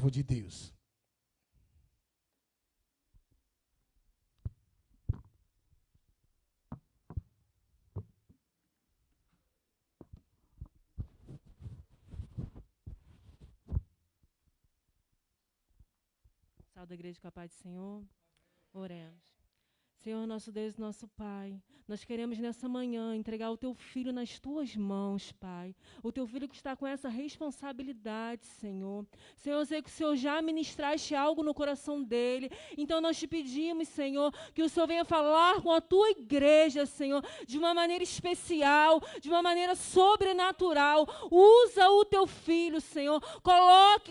servo de Deus. Salve da igreja com a paz do Senhor. Oremos. Senhor, nosso Deus, nosso Pai, nós queremos nessa manhã entregar o Teu Filho nas Tuas mãos, Pai. O Teu Filho que está com essa responsabilidade, Senhor. Senhor, eu sei que o Senhor já ministraste algo no coração dele, então nós te pedimos, Senhor, que o Senhor venha falar com a Tua igreja, Senhor, de uma maneira especial, de uma maneira sobrenatural. Usa o Teu Filho, Senhor.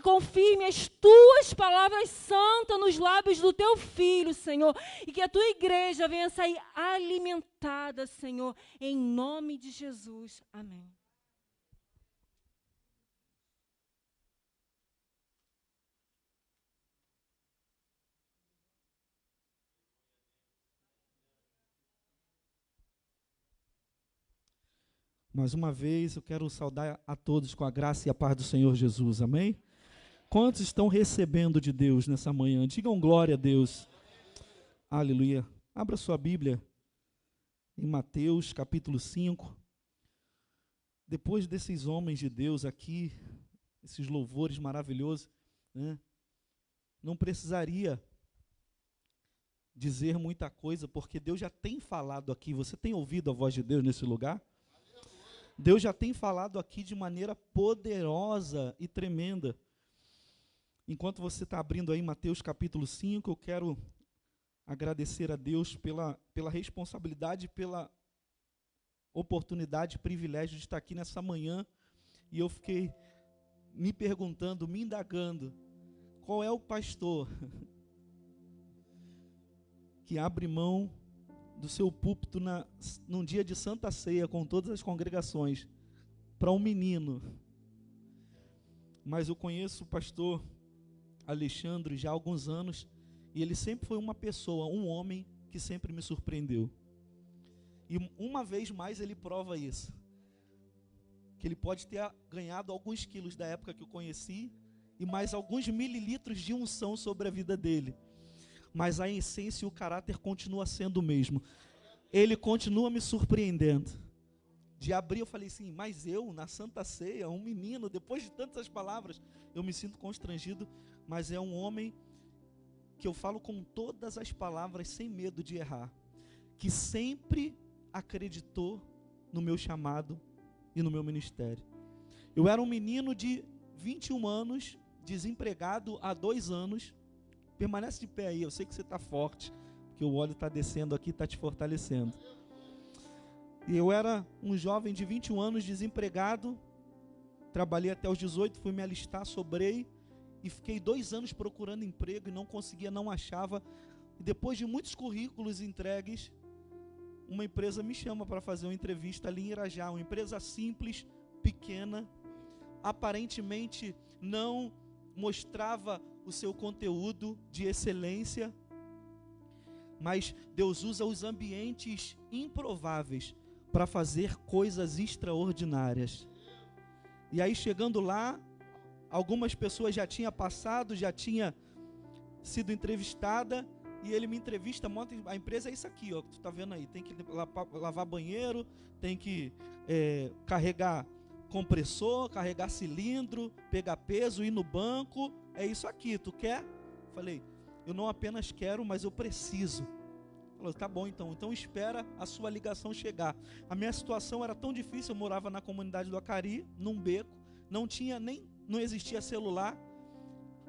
Confirme as Tuas palavras santas nos lábios do Teu Filho, Senhor, e que a Tua igreja venha sair alimentada, Senhor, em nome de Jesus. Amém. Mais uma vez, eu quero saudar a todos com a graça e a paz do Senhor Jesus, amém? Quantos estão recebendo de Deus nessa manhã? Digam glória a Deus. Aleluia. Abra sua Bíblia em Mateus, capítulo 5. Depois desses homens de Deus aqui, esses louvores maravilhosos, né? Não precisaria dizer muita coisa, porque Deus já tem falado aqui. Você tem ouvido a voz de Deus nesse lugar? Deus já tem falado aqui de maneira poderosa e tremenda. Enquanto você está abrindo aí Mateus capítulo 5, eu quero agradecer a Deus pela responsabilidade, pela oportunidade, privilégio de estar aqui nessa manhã. E eu fiquei me perguntando, me indagando, qual é o pastor que abre mão do seu púlpito num dia de Santa Ceia com todas as congregações para um menino? Mas eu conheço o pastor Alexandre já há alguns anos, e ele sempre foi uma pessoa, um homem que sempre me surpreendeu. E uma vez mais ele prova isso, que ele pode ter ganhado alguns quilos da época que eu conheci, e mais alguns mililitros de unção sobre a vida dele. Mas a essência e o caráter continua sendo o mesmo. Ele continua me surpreendendo. De abrir, eu falei assim, mas eu, na Santa Ceia, um menino, depois de tantas palavras, eu me sinto constrangido, mas é um homem que eu falo com todas as palavras, sem medo de errar, que sempre acreditou no meu chamado e no meu ministério. Eu era um menino de 21 anos, desempregado há 2 anos, permanece de pé aí, eu sei que você está forte, porque o óleo está descendo aqui, está te fortalecendo. E eu era um jovem de 21 anos, desempregado, trabalhei até os 18, fui me alistar, sobrei, e fiquei 2 anos procurando emprego e não conseguia, não achava. E depois de muitos currículos entregues, uma empresa me chama para fazer uma entrevista ali em Irajá, uma empresa simples, pequena, aparentemente não mostrava o seu conteúdo de excelência, mas Deus usa os ambientes improváveis para fazer coisas extraordinárias. E aí, chegando lá, algumas pessoas já tinham passado, já tinha sido entrevistada, e ele me entrevista, a empresa é isso aqui, ó, que tu tá vendo aí, tem que lavar banheiro, tem que carregar compressor, carregar cilindro, pegar peso, ir no banco, é isso aqui, tu quer? Falei, eu não apenas quero, mas eu preciso. Falou, tá bom então espera a sua ligação chegar. A minha situação era tão difícil, eu morava na comunidade do Acari, num beco, não existia celular,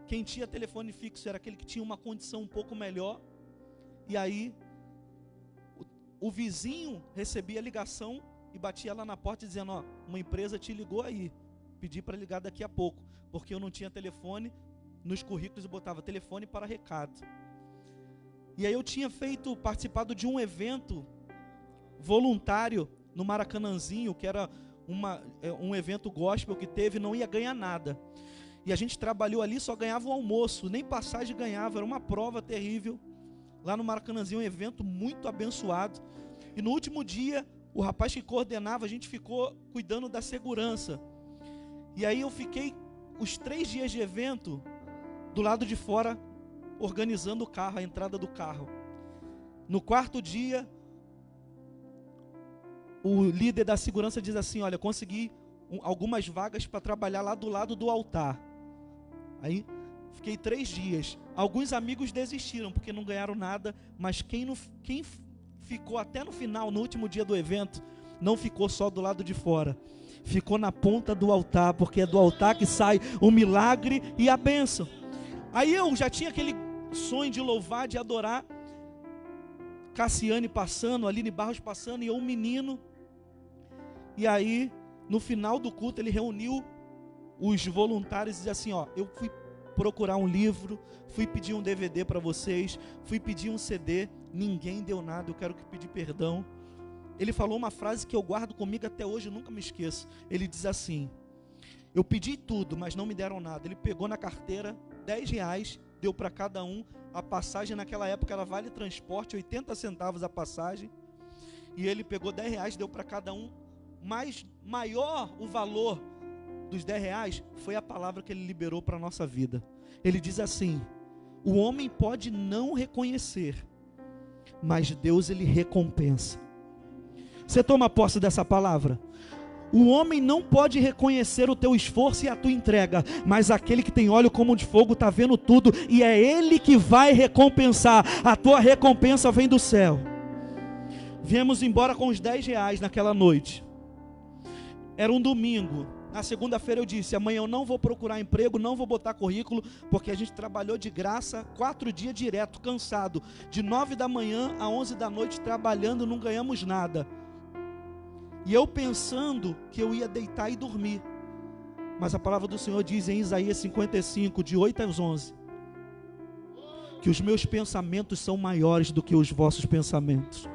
quem tinha telefone fixo era aquele que tinha uma condição um pouco melhor, e aí o vizinho recebia a ligação e batia lá na porta dizendo, ó, uma empresa te ligou aí, pedi para ligar daqui a pouco, porque eu não tinha telefone, nos currículos eu botava telefone para recado. E aí eu tinha participado de um evento voluntário no Maracanãzinho, que era um evento gospel que teve, não ia ganhar nada. E a gente trabalhou ali, só ganhava o almoço, nem passagem ganhava, era uma prova terrível. Lá no Maracanãzinho, um evento muito abençoado. E no último dia, o rapaz que coordenava, a gente ficou cuidando da segurança. E aí eu fiquei os 3 dias de evento do lado de fora, organizando o carro, a entrada do carro. No quarto dia, o líder da segurança diz assim: olha, consegui algumas vagas para trabalhar lá do lado do altar. Aí fiquei 3 dias. Alguns amigos desistiram porque não ganharam nada, mas quem ficou até no final, no último dia do evento, não ficou só do lado de fora, ficou na ponta do altar, porque é do altar que sai o milagre e a bênção. Aí eu já tinha aquele sonho de louvar, de adorar. Cassiane passando, Aline Barros passando, e eu, um menino. E aí, no final do culto, ele reuniu os voluntários e disse assim: ó, eu fui procurar um livro, fui pedir um DVD para vocês, fui pedir um CD, ninguém deu nada, eu quero pedir perdão. Ele falou uma frase que eu guardo comigo até hoje, eu nunca me esqueço. Ele diz assim: eu pedi tudo, mas não me deram nada. Ele pegou na carteira R$10, deu para cada um. A passagem naquela época era vale transporte, 80 centavos a passagem. E ele pegou R$10, deu para cada um. Mas maior o valor dos R$10 foi a palavra que ele liberou para a nossa vida. Ele diz assim: o homem pode não reconhecer, mas Deus, ele recompensa. Você toma posse dessa palavra? O homem não pode reconhecer o teu esforço e a tua entrega, mas aquele que tem olho como de fogo está vendo tudo, e é ele que vai recompensar. A tua recompensa vem do céu. Viemos embora com os R$10 naquela noite. Era um domingo. Na segunda-feira eu disse: amanhã eu não vou procurar emprego, não vou botar currículo, porque a gente trabalhou de graça 4 dias direto, cansado, de 9 da manhã a 11 da noite trabalhando, não ganhamos nada. E eu pensando que eu ia deitar e dormir. Mas a palavra do Senhor diz em Isaías 55, de 8 às 11, que os meus pensamentos são maiores do que os vossos pensamentos,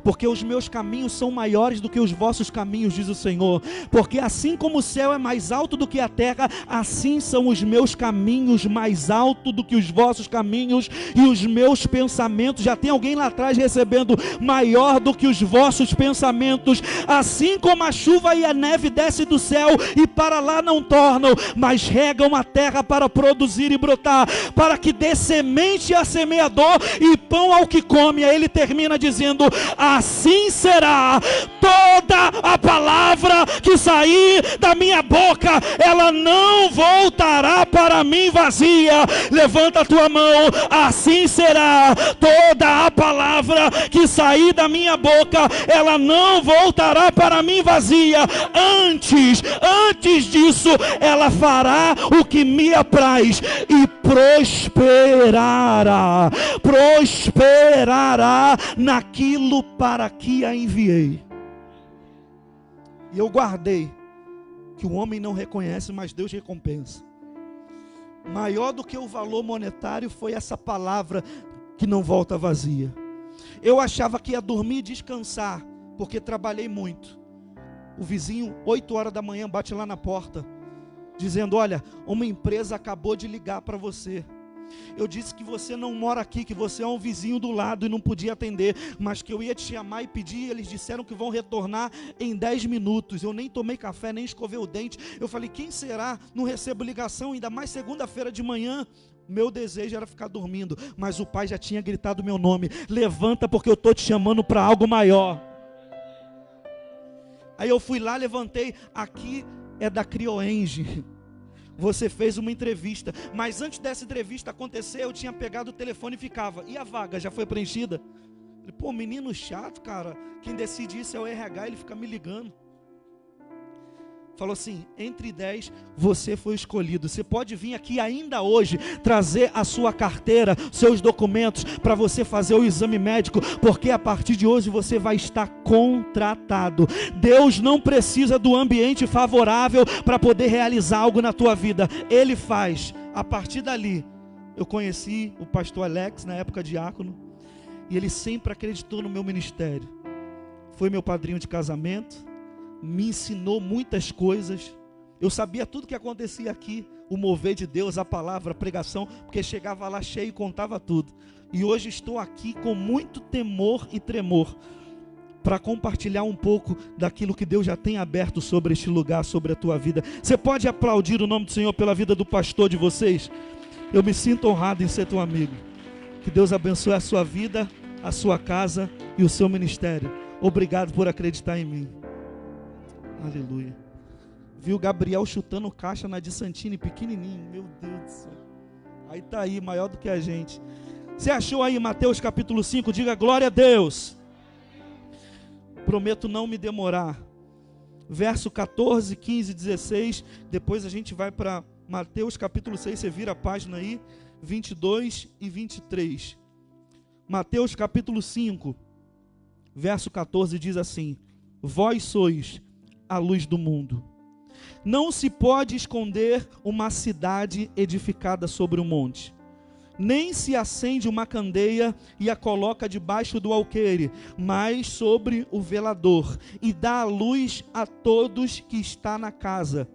porque os meus caminhos são maiores do que os vossos caminhos, diz o Senhor. Porque assim como o céu é mais alto do que a terra, assim são os meus caminhos mais altos do que os vossos caminhos, e os meus pensamentos, já tem alguém lá atrás recebendo, maior do que os vossos pensamentos. Assim como a chuva e a neve descem do céu e para lá não tornam, mas regam a terra para produzir e brotar, para que dê semente a semeador e pão ao que come. Aí ele termina dizendo: assim será toda a palavra que sair da minha boca, ela não voltará para mim vazia. Levanta a tua mão. Assim será toda a palavra que sair da minha boca, ela não voltará para mim vazia. Antes disso, ela fará o que me apraz e prosperará naquilo para que a enviei. E eu guardei que o homem não reconhece, mas Deus recompensa. Maior do que o valor monetário foi essa palavra que não volta vazia. Eu achava que ia dormir e descansar, porque trabalhei muito. O vizinho, 8 horas da manhã, bate lá na porta, dizendo: olha, uma empresa acabou de ligar para você. Eu disse que você não mora aqui, que você é um vizinho do lado e não podia atender, mas que eu ia te chamar e pedir. Eles disseram que vão retornar em 10 minutos. Eu nem tomei café, nem escovei o dente. Eu falei: quem será? Não recebo ligação, ainda mais segunda-feira de manhã. Meu desejo era ficar dormindo, mas o pai já tinha gritado meu nome: levanta, porque eu estou te chamando para algo maior. Aí eu fui lá, levantei. Aqui é da CrioEng. Você fez uma entrevista, mas antes dessa entrevista acontecer, eu tinha pegado o telefone e ficava: e a vaga já foi preenchida? Falei: pô, menino chato, cara. Quem decide isso é o RH, ele fica me ligando. Falou assim: entre 10 você foi escolhido. Você pode vir aqui ainda hoje trazer a sua carteira, seus documentos, para você fazer o exame médico, porque a partir de hoje você vai estar contratado. Deus não precisa do ambiente favorável para poder realizar algo na tua vida. Ele faz. A partir dali, eu conheci o pastor Alex, na época diácono, e ele sempre acreditou no meu ministério. Foi meu padrinho de casamento, me ensinou muitas coisas. Eu sabia tudo que acontecia aqui, o mover de Deus, a palavra, a pregação, porque chegava lá cheio e contava tudo. E hoje estou aqui com muito temor e tremor para compartilhar um pouco daquilo que Deus já tem aberto sobre este lugar, sobre a tua vida. Você pode aplaudir o nome do Senhor pela vida do pastor de vocês? Eu me sinto honrado em ser teu amigo. Que Deus abençoe a sua vida, a sua casa e o seu ministério. Obrigado por acreditar em mim. Aleluia. Viu Gabriel chutando caixa na de Santini, pequenininho. Meu Deus do céu. Aí tá aí, maior do que a gente. Você achou aí Mateus capítulo 5? Diga glória a Deus. Prometo não me demorar. Verso 14, 15, 16. Depois a gente vai para Mateus capítulo 6. Você vira a página aí. 22 e 23. Mateus capítulo 5. Verso 14 diz assim: Vós sois a luz do mundo. Não se pode esconder uma cidade edificada sobre um monte. Nem se acende uma candeia e a coloca debaixo do alqueire, mas sobre o velador, e dá a luz a todos que está na casa.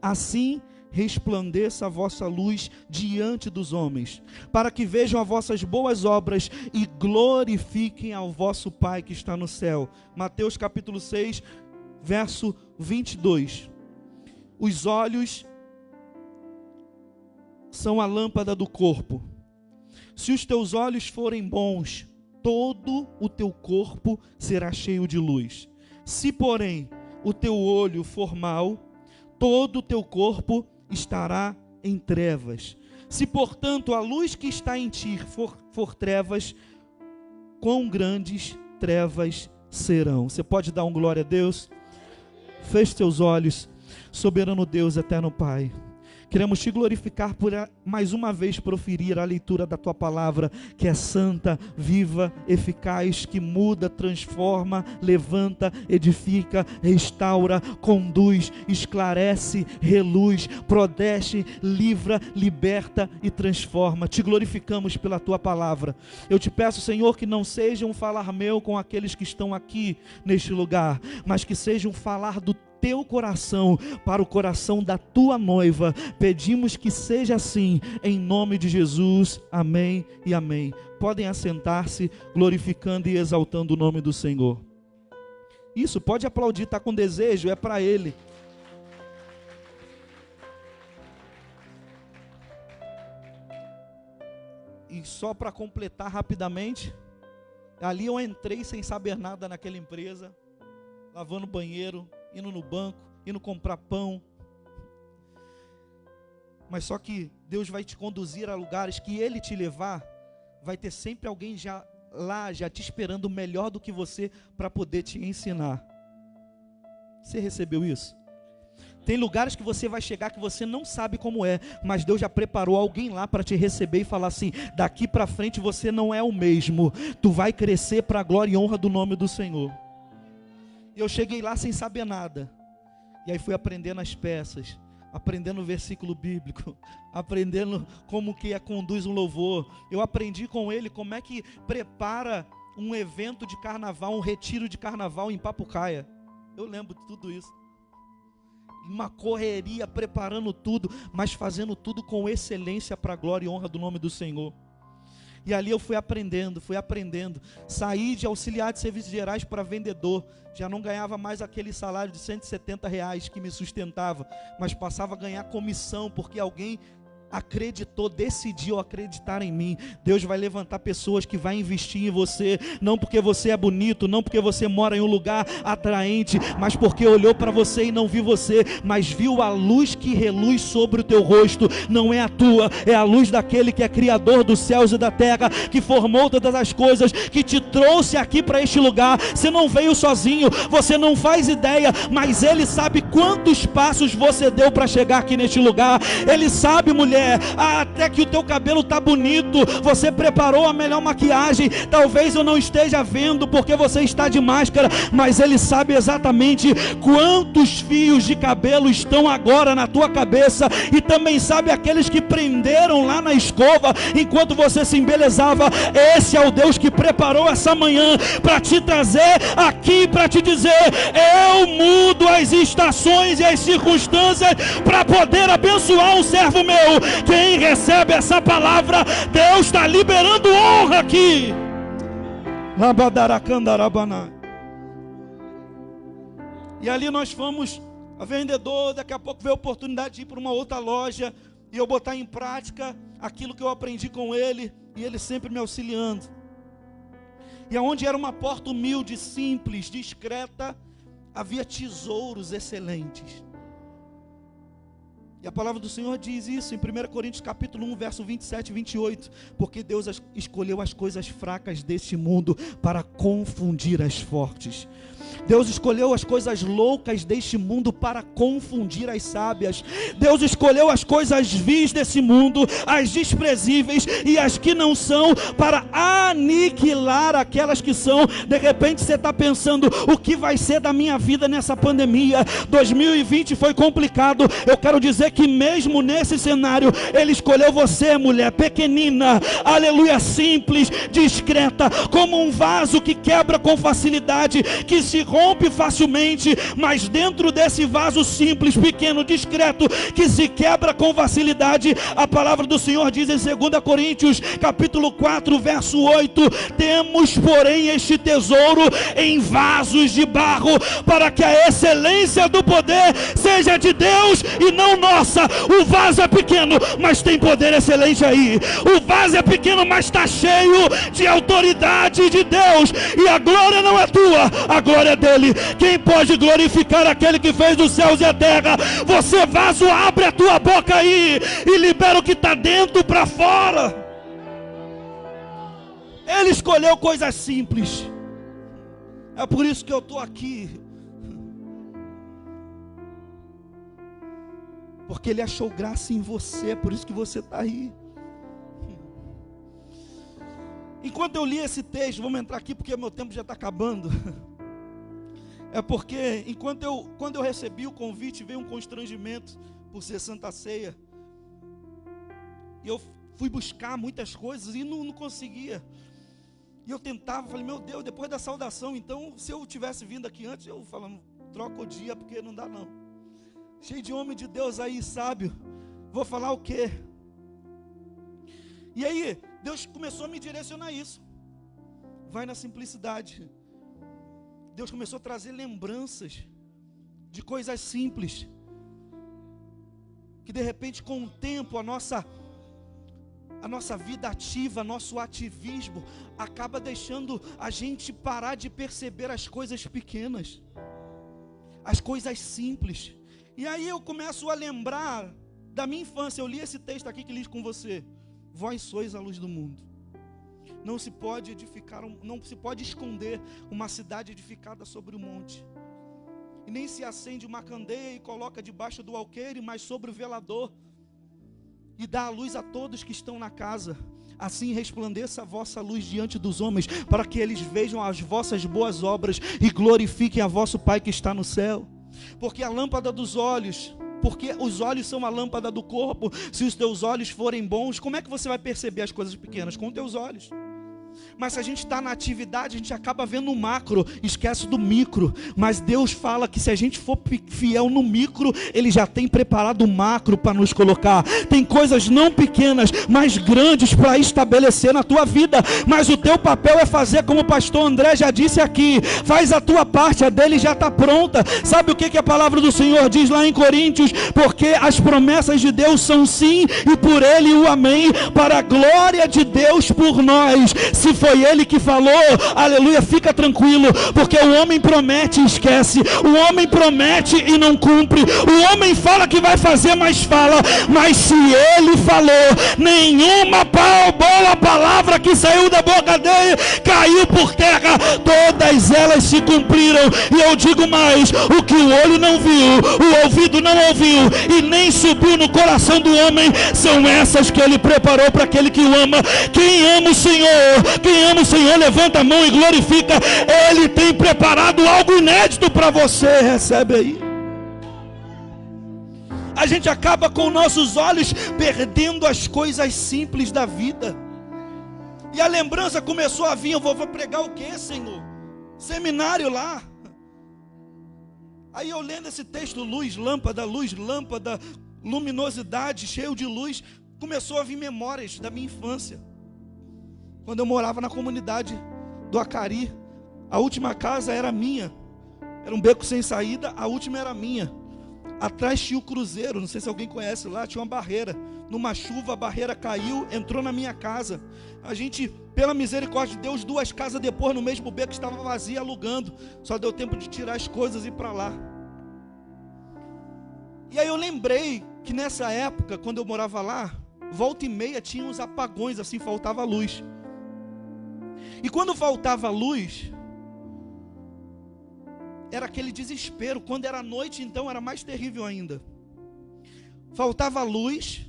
Assim resplandeça a vossa luz diante dos homens, para que vejam as vossas boas obras e glorifiquem ao vosso Pai que está no céu. Mateus capítulo 6, verso 22. Os olhos são a lâmpada do corpo. Se os teus olhos forem bons, todo o teu corpo será cheio de luz. Se, porém, o teu olho for mau, todo o teu corpo estará em trevas. Se, portanto, a luz que está em ti for trevas, quão grandes trevas serão. Você pode dar um glória a Deus? Feche teus olhos. Soberano Deus, eterno Pai, queremos te glorificar por mais uma vez proferir a leitura da tua palavra, que é santa, viva, eficaz, que muda, transforma, levanta, edifica, restaura, conduz, esclarece, reluz, protege, livra, liberta e transforma. Te glorificamos pela tua palavra. Eu te peço, Senhor, que não seja um falar meu com aqueles que estão aqui neste lugar, mas que seja um falar do teu coração para o coração da tua noiva. Pedimos que seja assim, em nome de Jesus, amém e amém. Podem assentar-se, glorificando e exaltando o nome do Senhor. Isso, pode aplaudir, está com desejo, é para Ele. E só para completar rapidamente, ali eu entrei sem saber nada naquela empresa, lavando banheiro, indo no banco, indo comprar pão. Mas só que Deus vai te conduzir a lugares que Ele te levar, vai ter sempre alguém já te esperando melhor do que você para poder te ensinar. Você recebeu isso? Tem lugares que você vai chegar que você não sabe como é, mas Deus já preparou alguém lá para te receber e falar assim: daqui para frente você não é o mesmo, tu vai crescer para a glória e honra do nome do Senhor. E eu cheguei lá sem saber nada. E aí fui aprendendo as peças, aprendendo o versículo bíblico, aprendendo como que conduz um louvor. Eu aprendi com ele como é que prepara um evento de carnaval, um retiro de carnaval em Papucaia. Eu lembro de tudo isso. Uma correria, preparando tudo, mas fazendo tudo com excelência para a glória e honra do nome do Senhor. E ali eu fui aprendendo. Saí de auxiliar de serviços gerais para vendedor. Já não ganhava mais aquele salário de R$170 que me sustentava, mas passava a ganhar comissão, porque alguém acreditou, decidiu acreditar em mim. Deus vai levantar pessoas que vai investir em você, não porque você é bonito, não porque você mora em um lugar atraente, mas porque olhou para você e não viu você, mas viu a luz que reluz sobre o teu rosto. Não é a tua, é a luz daquele que é criador dos céus e da terra, que formou todas as coisas, que te trouxe aqui para este lugar. Você não veio sozinho, você não faz ideia, mas Ele sabe quantos passos você deu para chegar aqui neste lugar. Ele sabe, mulher, até que o teu cabelo está bonito, você preparou a melhor maquiagem. Talvez eu não esteja vendo porque você está de máscara, mas Ele sabe exatamente quantos fios de cabelo estão agora na tua cabeça, e também sabe aqueles que prenderam lá na escova enquanto você se embelezava. Esse é o Deus que preparou essa manhã para te trazer aqui, para te dizer: eu mudo as estações e as circunstâncias para poder abençoar um servo meu. Quem recebe essa palavra, Deus está liberando honra aqui. E ali nós fomos a vendedor. Daqui a pouco veio a oportunidade de ir para uma outra loja e eu botar em prática aquilo que eu aprendi com ele, e ele sempre me auxiliando. E aonde era uma porta humilde, simples, discreta, havia tesouros excelentes. E a palavra do Senhor diz isso em 1 Coríntios capítulo 1, verso 27 e 28. Porque Deus escolheu as coisas fracas deste mundo para confundir as fortes. Deus escolheu as coisas loucas deste mundo para confundir as sábias. Deus escolheu as coisas vis desse mundo, as desprezíveis e as que não são, para aniquilar aquelas que são. De repente você está pensando, o que vai ser da minha vida nessa pandemia? 2020 foi complicado. Eu quero dizer que mesmo nesse cenário, Ele escolheu você, mulher pequenina, aleluia, simples, discreta, como um vaso que quebra com facilidade, que se rompe facilmente, mas dentro desse vaso simples, pequeno, discreto, que se quebra com facilidade, a palavra do Senhor diz em 2 Coríntios capítulo 4, verso 8: temos, porém, este tesouro em vasos de barro, para que a excelência do poder seja de Deus e não nossa. O vaso é pequeno, mas tem poder excelente aí. O vaso é pequeno, mas está cheio de autoridade de Deus, e a glória não é tua, a glória é dele. Quem pode glorificar aquele que fez os céus e a terra? Você, vaso, abre a tua boca aí e libera o que está dentro para fora. Ele escolheu coisas simples. É por isso que eu estou aqui, porque Ele achou graça em você, é por isso que você está aí. Enquanto eu li esse texto, vamos entrar aqui porque meu tempo já está acabando. É porque quando eu recebi o convite, veio um constrangimento por ser Santa Ceia. E eu fui buscar muitas coisas e não conseguia. E eu tentava, falei, meu Deus, depois da saudação, então, se eu tivesse vindo aqui antes, eu falando, troca o dia, porque não dá não. Cheio de homem de Deus aí, sábio, vou falar o quê? E aí, Deus começou a me direcionar isso. Vai na simplicidade. Deus começou a trazer lembranças de coisas simples, que de repente com o tempo a nossa vida ativa, nosso ativismo, acaba deixando a gente parar de perceber as coisas pequenas, as coisas simples. E aí eu começo a lembrar da minha infância. Eu li esse texto aqui que li com você: vós sois a luz do mundo. Não se pode esconder uma cidade edificada sobre o monte. E nem se acende uma candeia e coloca debaixo do alqueire, mas sobre o velador, e dá a luz a todos que estão na casa. Assim resplandeça a vossa luz diante dos homens, para que eles vejam as vossas boas obras e glorifiquem a vosso Pai que está no céu. Porque a lâmpada dos olhos, porque os olhos são a lâmpada do corpo. Se os teus olhos forem bons, como é que você vai perceber as coisas pequenas? Com os teus olhos. Mas se a gente está na atividade, a gente acaba vendo o macro, esquece do micro. Mas Deus fala que se a gente for fiel no micro, Ele já tem preparado o macro para nos colocar. Tem coisas não pequenas, mas grandes para estabelecer na tua vida. Mas o teu papel é fazer como o pastor André já disse aqui: faz a tua parte, a dele já está pronta. Sabe o que a palavra do Senhor diz lá em Coríntios? Porque as promessas de Deus são sim, e por Ele o amém, para a glória de Deus por nós. Se foi Ele que falou, aleluia, fica tranquilo, porque o homem promete e esquece, o homem promete e não cumpre, o homem fala que vai fazer, mas fala. Mas se Ele falou, nenhuma boa palavra que saiu da boca dele caiu por terra, todas elas se cumpriram. E eu digo mais: o que o olho não viu, o ouvido não ouviu e nem subiu no coração do homem, são essas que Ele preparou para aquele que o ama. Quem ama o Senhor, levanta a mão e glorifica. Ele tem preparado algo inédito para você. Recebe aí. A gente acaba com nossos olhos perdendo as coisas simples da vida. E a lembrança começou a vir: eu vou pregar o que, Senhor? Seminário lá. Aí eu lendo esse texto, luz, lâmpada, luminosidade, cheio de luz, começou a vir memórias da minha infância. Quando eu morava na comunidade do Acari, a última casa era minha. Era um beco sem saída, a última era minha. Atrás tinha o cruzeiro, não sei se alguém conhece lá, tinha uma barreira. numa chuva, a barreira caiu, entrou na minha casa. A gente, pela misericórdia de Deus, 2 casas depois, no mesmo beco, estava vazia, alugando. Só deu tempo de tirar as coisas e ir para lá. E aí eu lembrei que nessa época, quando eu morava lá, volta e meia tinha uns apagões, assim, faltava luz. E quando faltava luz, era aquele desespero. Quando era noite, então, era mais terrível ainda. Faltava luz.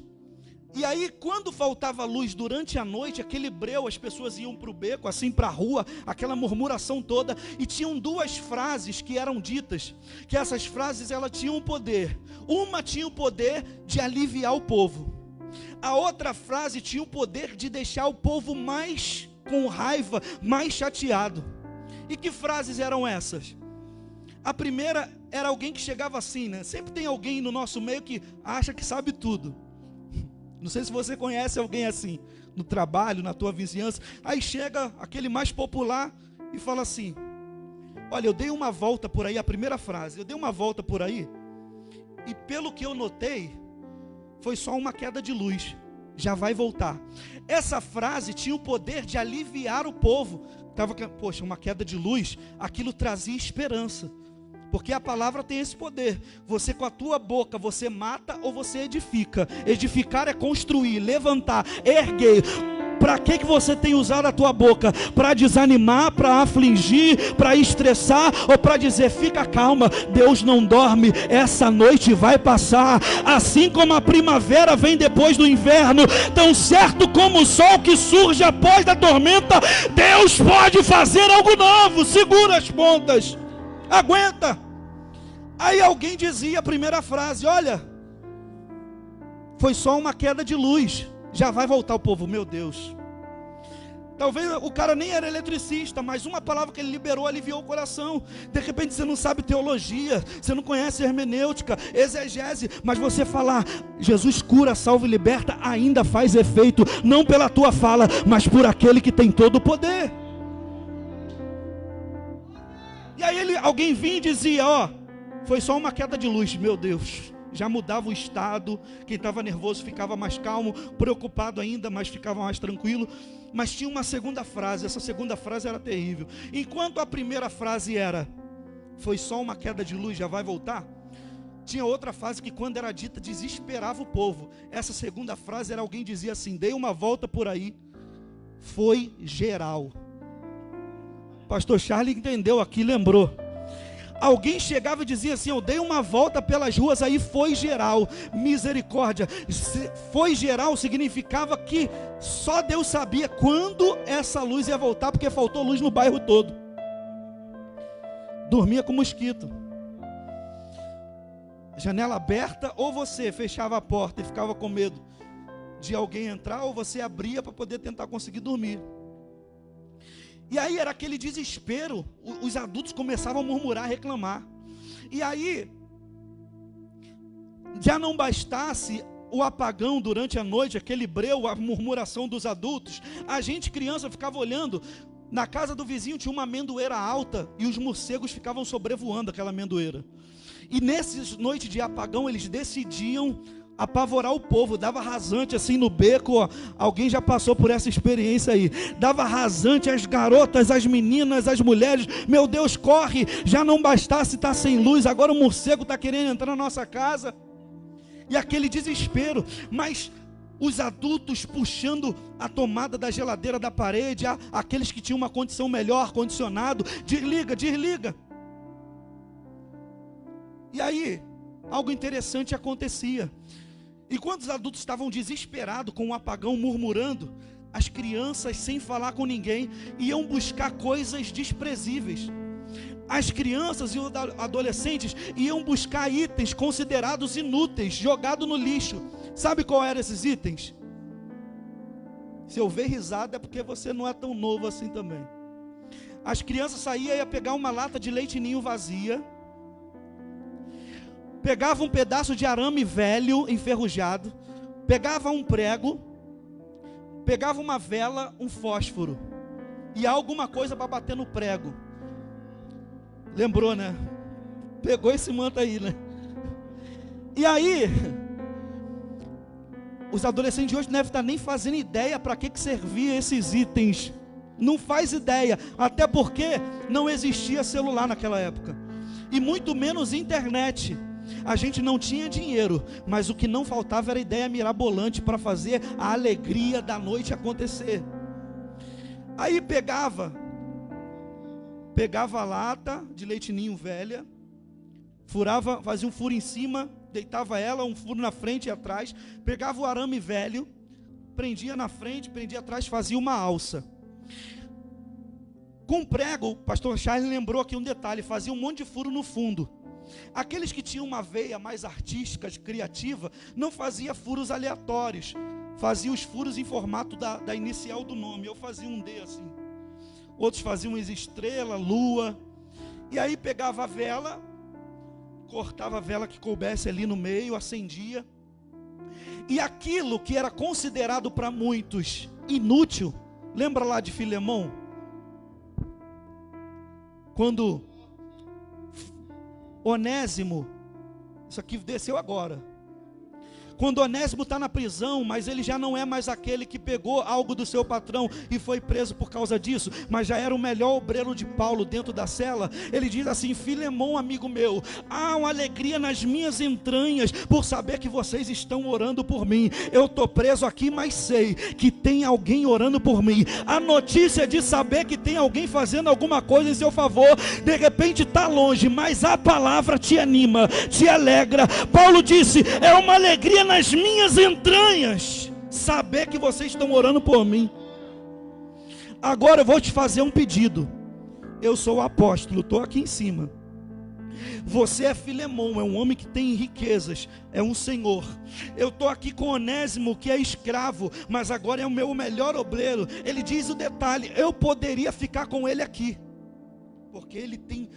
E aí, quando faltava luz durante a noite, aquele breu, as pessoas iam para o beco, assim para a rua, aquela murmuração toda, e tinham 2 frases que eram ditas, que essas frases, elas tinham um poder. Uma tinha o poder de aliviar o povo. A outra frase tinha o poder de deixar o povo mais com raiva, mais chateado. E que frases eram essas? A primeira era alguém que chegava assim, né? Sempre tem alguém no nosso meio que acha que sabe tudo. Não sei se você conhece alguém assim, no trabalho, na tua vizinhança. Aí chega aquele mais popular e fala assim: olha, eu dei uma volta por aí, a primeira frase, eu dei uma volta por aí, e pelo que eu notei, foi só uma queda de luz, já vai voltar. Essa frase tinha o poder de aliviar o povo. Poxa, uma queda de luz, aquilo trazia esperança. Porque a palavra tem esse poder. Você com a tua boca, você mata ou você edifica. Edificar é construir, levantar, erguer. Para que você tem usado a tua boca? Para desanimar, para afligir, para estressar, ou para dizer, fica calma, Deus não dorme, essa noite vai passar. Assim como a primavera vem depois do inverno, tão certo como o sol que surge após da tormenta, Deus pode fazer algo novo. Segura as pontas, aguenta. Aí alguém dizia a primeira frase: olha, foi só uma queda de luz, já vai voltar. O povo, meu Deus. Talvez o cara nem era eletricista, mas uma palavra que ele liberou aliviou o coração. De repente você não sabe teologia, você não conhece hermenêutica, exegese, mas você falar, Jesus cura, salva e liberta, ainda faz efeito, não pela tua fala, mas por aquele que tem todo o poder. E aí alguém vinha e dizia, ó, foi só uma queda de luz. Meu Deus, já mudava o estado. Quem estava nervoso ficava mais calmo, preocupado ainda, mas ficava mais tranquilo. Mas tinha uma segunda frase, essa segunda frase era terrível. Enquanto a primeira frase era, foi só uma queda de luz, já vai voltar, tinha outra frase que quando era dita, desesperava o povo. Essa segunda frase era alguém dizia assim, dei uma volta por aí, foi geral. Pastor Charlie entendeu aqui, lembrou. Alguém chegava e dizia assim, eu dei uma volta pelas ruas, aí foi geral. Misericórdia. Foi geral significava que só Deus sabia quando essa luz ia voltar, porque faltou luz no bairro todo. Dormia com mosquito, janela aberta, ou você fechava a porta e ficava com medo de alguém entrar, ou você abria para poder tentar conseguir dormir. E aí era aquele desespero, os adultos começavam a murmurar, reclamar. E aí, já não bastasse o apagão durante a noite, aquele breu, a murmuração dos adultos, a gente criança ficava olhando, na casa do vizinho tinha uma amendoeira alta, e os morcegos ficavam sobrevoando aquela amendoeira. E nessas noites de apagão, eles decidiam apavorar o povo, dava rasante assim no beco, ó. Alguém já passou por essa experiência aí, dava rasante as garotas, as meninas, as mulheres, meu Deus, corre, já não bastasse estar sem luz, agora o morcego está querendo entrar na nossa casa, e aquele desespero, mas os adultos puxando a tomada da geladeira da parede, aqueles que tinham uma condição melhor, ar-condicionado, desliga, e aí, algo interessante acontecia. Enquanto os adultos estavam desesperados com o apagão, murmurando, as crianças, sem falar com ninguém, iam buscar coisas desprezíveis. As crianças e os adolescentes iam buscar itens considerados inúteis, jogados no lixo. Sabe qual eram esses itens? Se eu ver risada é porque você não é tão novo assim também. As crianças saíam e iam pegar uma lata de leite ninho vazia, pegava um pedaço de arame velho, enferrujado, pegava um prego, pegava uma vela, um fósforo, e alguma coisa para bater no prego. Lembrou, né? Pegou esse manto aí, né? E aí, Os adolescentes de hoje não devem estar nem fazendo ideia para que servia esses itens. Não faz ideia, até porque não existia celular naquela época, e muito menos internet. A gente não tinha dinheiro, mas o que não faltava era ideia mirabolante para fazer a alegria da noite acontecer. Aí pegava a lata de leite ninho velha, furava, fazia um furo em cima, deitava ela, um furo na frente e atrás, pegava o arame velho, prendia na frente, prendia atrás, fazia uma alça. Com prego, o pastor Charles lembrou aqui um detalhe, fazia um monte de furo no fundo. Aqueles que tinham uma veia mais artística, criativa, não fazia furos aleatórios, fazia os furos em formato da inicial do nome. Eu fazia um D assim, outros faziam umas estrelas, lua, e aí pegava a vela, cortava a vela que coubesse ali no meio, acendia, e aquilo que era considerado para muitos inútil, lembra lá de Filemão? Quando Onésimo, isso aqui desceu agora, quando Onésimo está na prisão, mas ele já não é mais aquele que pegou algo do seu patrão e foi preso por causa disso, mas já era o melhor obreiro de Paulo dentro da cela. Ele diz assim: Filemão, amigo meu, há uma alegria nas minhas entranhas por saber que vocês estão orando por mim. Eu estou preso aqui, mas sei que tem alguém orando por mim. A notícia de saber que tem alguém fazendo alguma coisa em seu favor, de repente está longe, mas a palavra te anima, te alegra. Paulo disse: é uma alegria nas minhas entranhas saber que vocês estão orando por mim. Agora eu vou te fazer um pedido. Eu sou o apóstolo, estou aqui em cima. Você é Filemão, é um homem que tem riquezas, é um senhor. Eu estou aqui com Onésimo, que é escravo, mas agora é o meu melhor obreiro. Ele diz o detalhe: eu poderia ficar com ele aqui, porque ele tem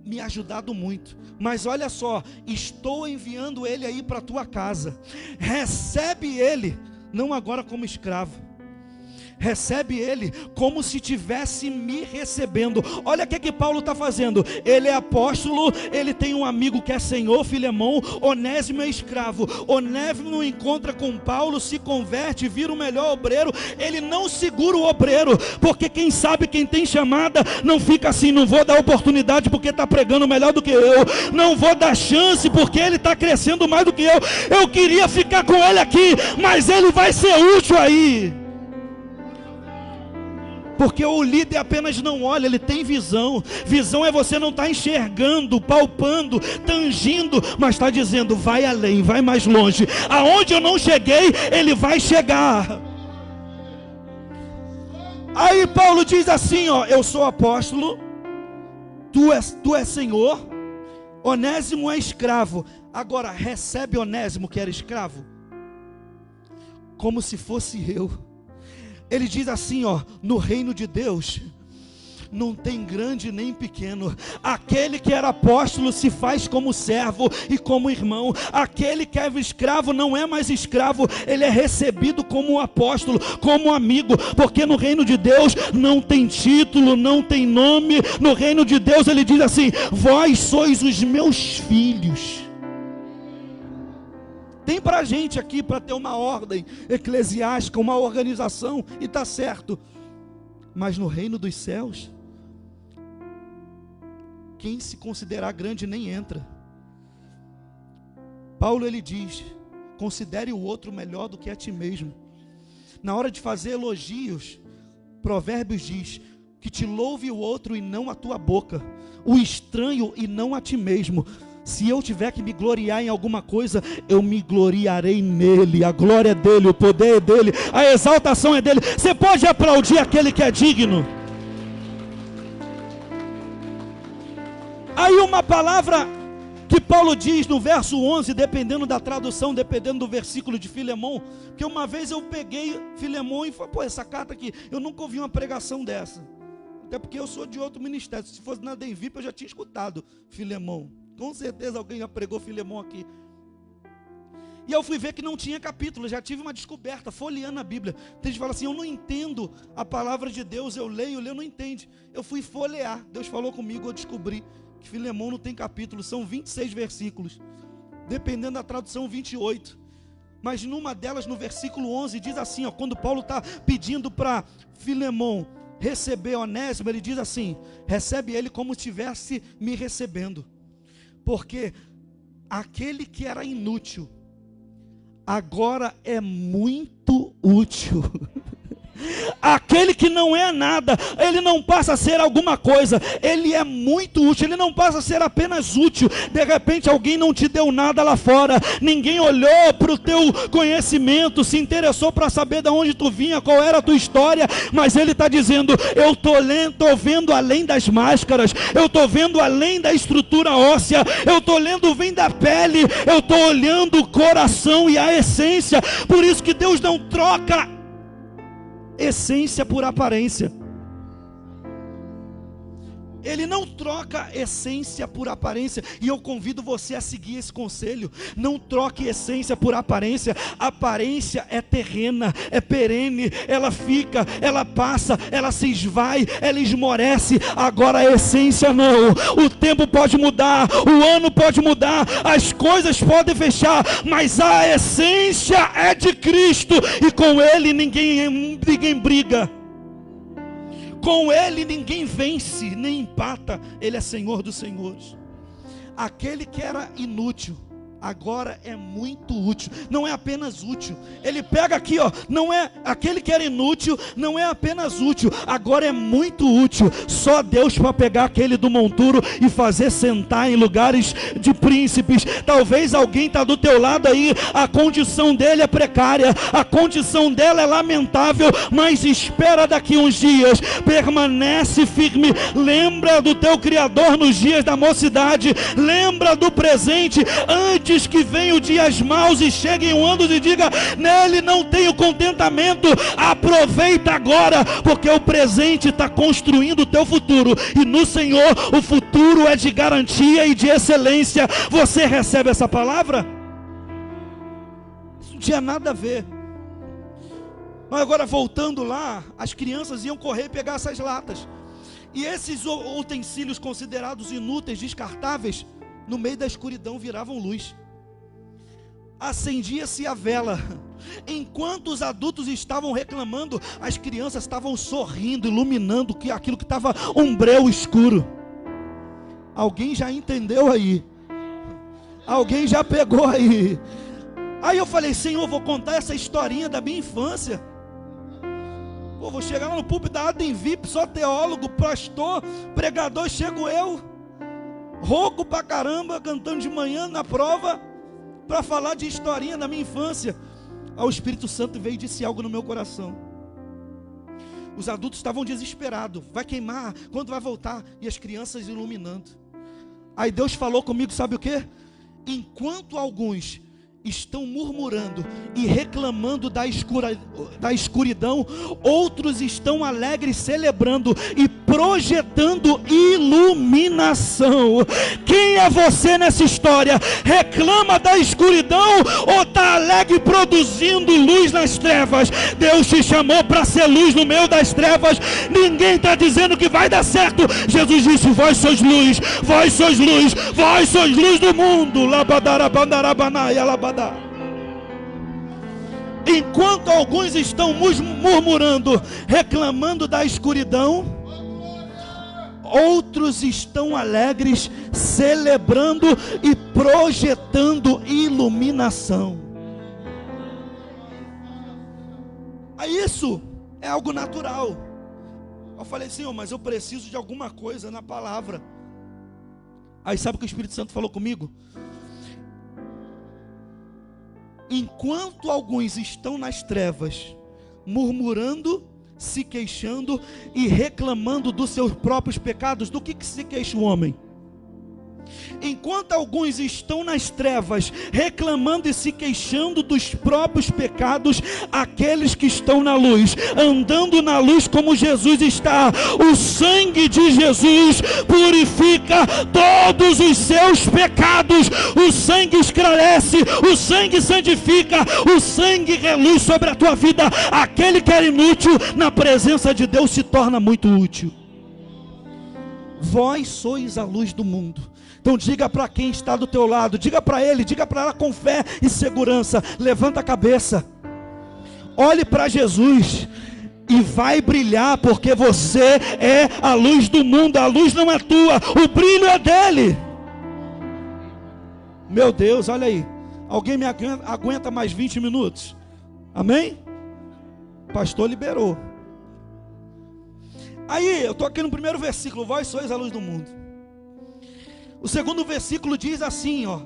me ajudado muito, mas olha só, estou enviando ele aí para a tua casa. Recebe ele, não agora como escravo, recebe ele como se estivesse me recebendo. Olha o que Paulo está fazendo. Ele é apóstolo, ele tem um amigo que é senhor, Filemão. Onésimo é escravo. Onésimo encontra com Paulo, se converte, vira o melhor obreiro. Ele não segura o obreiro, porque quem sabe, quem tem chamada, não fica assim: não vou dar oportunidade porque está pregando melhor do que eu, não vou dar chance porque ele está crescendo mais do que eu queria ficar com ele aqui, mas ele vai ser útil aí. Porque o líder apenas não olha, ele tem visão. Visão é você não estar enxergando, palpando, tangindo, mas está dizendo: vai além, vai mais longe. Aonde eu não cheguei, ele vai chegar. Aí Paulo diz assim: ó, eu sou apóstolo, tu és senhor, Onésimo é escravo. Agora recebe Onésimo, que era escravo, como se fosse eu. Ele diz assim, ó: no reino de Deus não tem grande nem pequeno. Aquele que era apóstolo se faz como servo e como irmão. Aquele que é escravo não é mais escravo, ele é recebido como apóstolo, como amigo. Porque no reino de Deus não tem título, não tem nome. No reino de Deus ele diz assim: vós sois os meus filhos. Tem pra gente aqui para ter uma ordem eclesiástica, uma organização, e tá certo. Mas no reino dos céus, quem se considerar grande nem entra. Paulo ele diz: considere o outro melhor do que a ti mesmo. Na hora de fazer elogios, Provérbios diz: que te louve o outro e não a tua boca, o estranho e não a ti mesmo. Se eu tiver que me gloriar em alguma coisa, eu me gloriarei nele. A glória é dele, o poder é dele, a exaltação é dele. Você pode aplaudir aquele que é digno. Aí uma palavra que Paulo diz no verso 11, dependendo da tradução, dependendo do versículo de Filemão, que uma vez eu peguei Filemão e falei: pô, essa carta aqui, eu nunca ouvi uma pregação dessa. Até porque eu sou de outro ministério. Se fosse na Denvip eu já tinha escutado Filemão. Com certeza alguém já pregou Filemão aqui. E eu fui ver que não tinha capítulo. Já tive uma descoberta, folheando a Bíblia. Tem gente que fala assim: eu não entendo a palavra de Deus. Eu leio, não entende. Eu fui folhear, Deus falou comigo, eu descobri que Filemão não tem capítulo. São 26 versículos, dependendo da tradução 28. Mas numa delas, no versículo 11, diz assim, ó, quando Paulo está pedindo para Filemão receber Onésimo, ele diz assim: recebe ele como se estivesse me recebendo, porque aquele que era inútil, agora é muito útil. Aquele que não é nada, ele não passa a ser alguma coisa, ele é muito útil, ele não passa a ser apenas útil. De repente alguém não te deu nada lá fora, ninguém olhou para o teu conhecimento, se interessou para saber de onde tu vinha, qual era a tua história, mas ele está dizendo: eu estou vendo além das máscaras, eu estou vendo além da estrutura óssea, eu estou lendo vem da pele, eu estou olhando o coração e a essência. Por isso que Deus não troca essência por aparência. Ele não troca essência por aparência. E eu convido você a seguir esse conselho. Não troque essência por aparência. Aparência é terrena, é perene, ela fica, ela passa, ela se esvai, ela esmorece. Agora a essência não. O tempo pode mudar, o ano pode mudar, as coisas podem fechar, mas a essência é de Cristo, e com Ele ninguém briga. Com Ele ninguém vence, nem empata. Ele é Senhor dos senhores. Aquele que era inútil, agora é muito útil. Não é apenas útil. Ele pega aqui, ó, não é aquele que era inútil, não é apenas útil, agora é muito útil. Só Deus para pegar aquele do monturo e fazer sentar em lugares de príncipes. Talvez alguém está do teu lado aí, a condição dele é precária, a condição dela é lamentável, mas espera daqui uns dias, permanece firme, lembra do teu Criador nos dias da mocidade, lembra do presente, antes que venham dias maus e cheguem anos e diga: nele não tenho contentamento. Aproveita agora, porque o presente está construindo o teu futuro, e no Senhor o futuro é de garantia e de excelência. Você recebe essa palavra? Isso não tinha nada a ver. Mas agora, voltando lá, as crianças iam correr e pegar essas latas, e esses utensílios considerados inúteis, descartáveis, no meio da escuridão viravam luz. Acendia-se a vela. Enquanto os adultos estavam reclamando, as crianças estavam sorrindo, iluminando aquilo que estava um breu escuro. Alguém já entendeu aí? Alguém já pegou aí? Aí eu falei: Senhor, vou contar essa historinha da minha infância. Pô, vou chegar lá no púlpito da Adem VIP, só teólogo, pastor, pregador, chego eu, rouco pra caramba, cantando de manhã na prova, para falar de historinha da minha infância. O Espírito Santo veio e disse algo no meu coração. Os adultos estavam desesperados: vai queimar, quando vai voltar? E as crianças iluminando. Aí Deus falou comigo, sabe o que? Enquanto alguns estão murmurando e reclamando da escuridão, outros estão alegres, celebrando e projetando iluminação. Quem é você nessa história? Reclama da escuridão ou está alegre produzindo luz nas trevas? Deus te chamou para ser luz no meio das trevas. Ninguém está dizendo que vai dar certo. Jesus disse: vós sois luz, vós sois luz, vós sois luz do mundo. Enquanto alguns estão murmurando, reclamando da escuridão, outros estão alegres, celebrando e projetando iluminação. Isso é algo natural. Eu falei: Senhor, mas eu preciso de alguma coisa na palavra. Aí sabe o que o Espírito Santo falou comigo? Enquanto alguns estão nas trevas, murmurando, se queixando e reclamando dos seus próprios pecados, do que se queixa o homem? Enquanto alguns estão nas trevas, reclamando e se queixando dos próprios pecados, aqueles que estão na luz, andando na luz como Jesus está, o sangue de Jesus purifica todos os seus pecados, o sangue esclarece, o sangue santifica, o sangue reluz sobre a tua vida. Aquele que era inútil, na presença de Deus se torna muito útil. Vós sois a luz do mundo. Então diga para quem está do teu lado, diga para ele, diga para ela com fé e segurança: levanta a cabeça, olhe para Jesus e vai brilhar, porque você é a luz do mundo. A luz não é tua, o brilho é dele. Meu Deus, olha aí, alguém me aguenta mais 20 minutos? Amém? O pastor liberou. Aí, eu estou aqui no primeiro versículo: vós sois a luz do mundo. O segundo versículo diz assim, ó: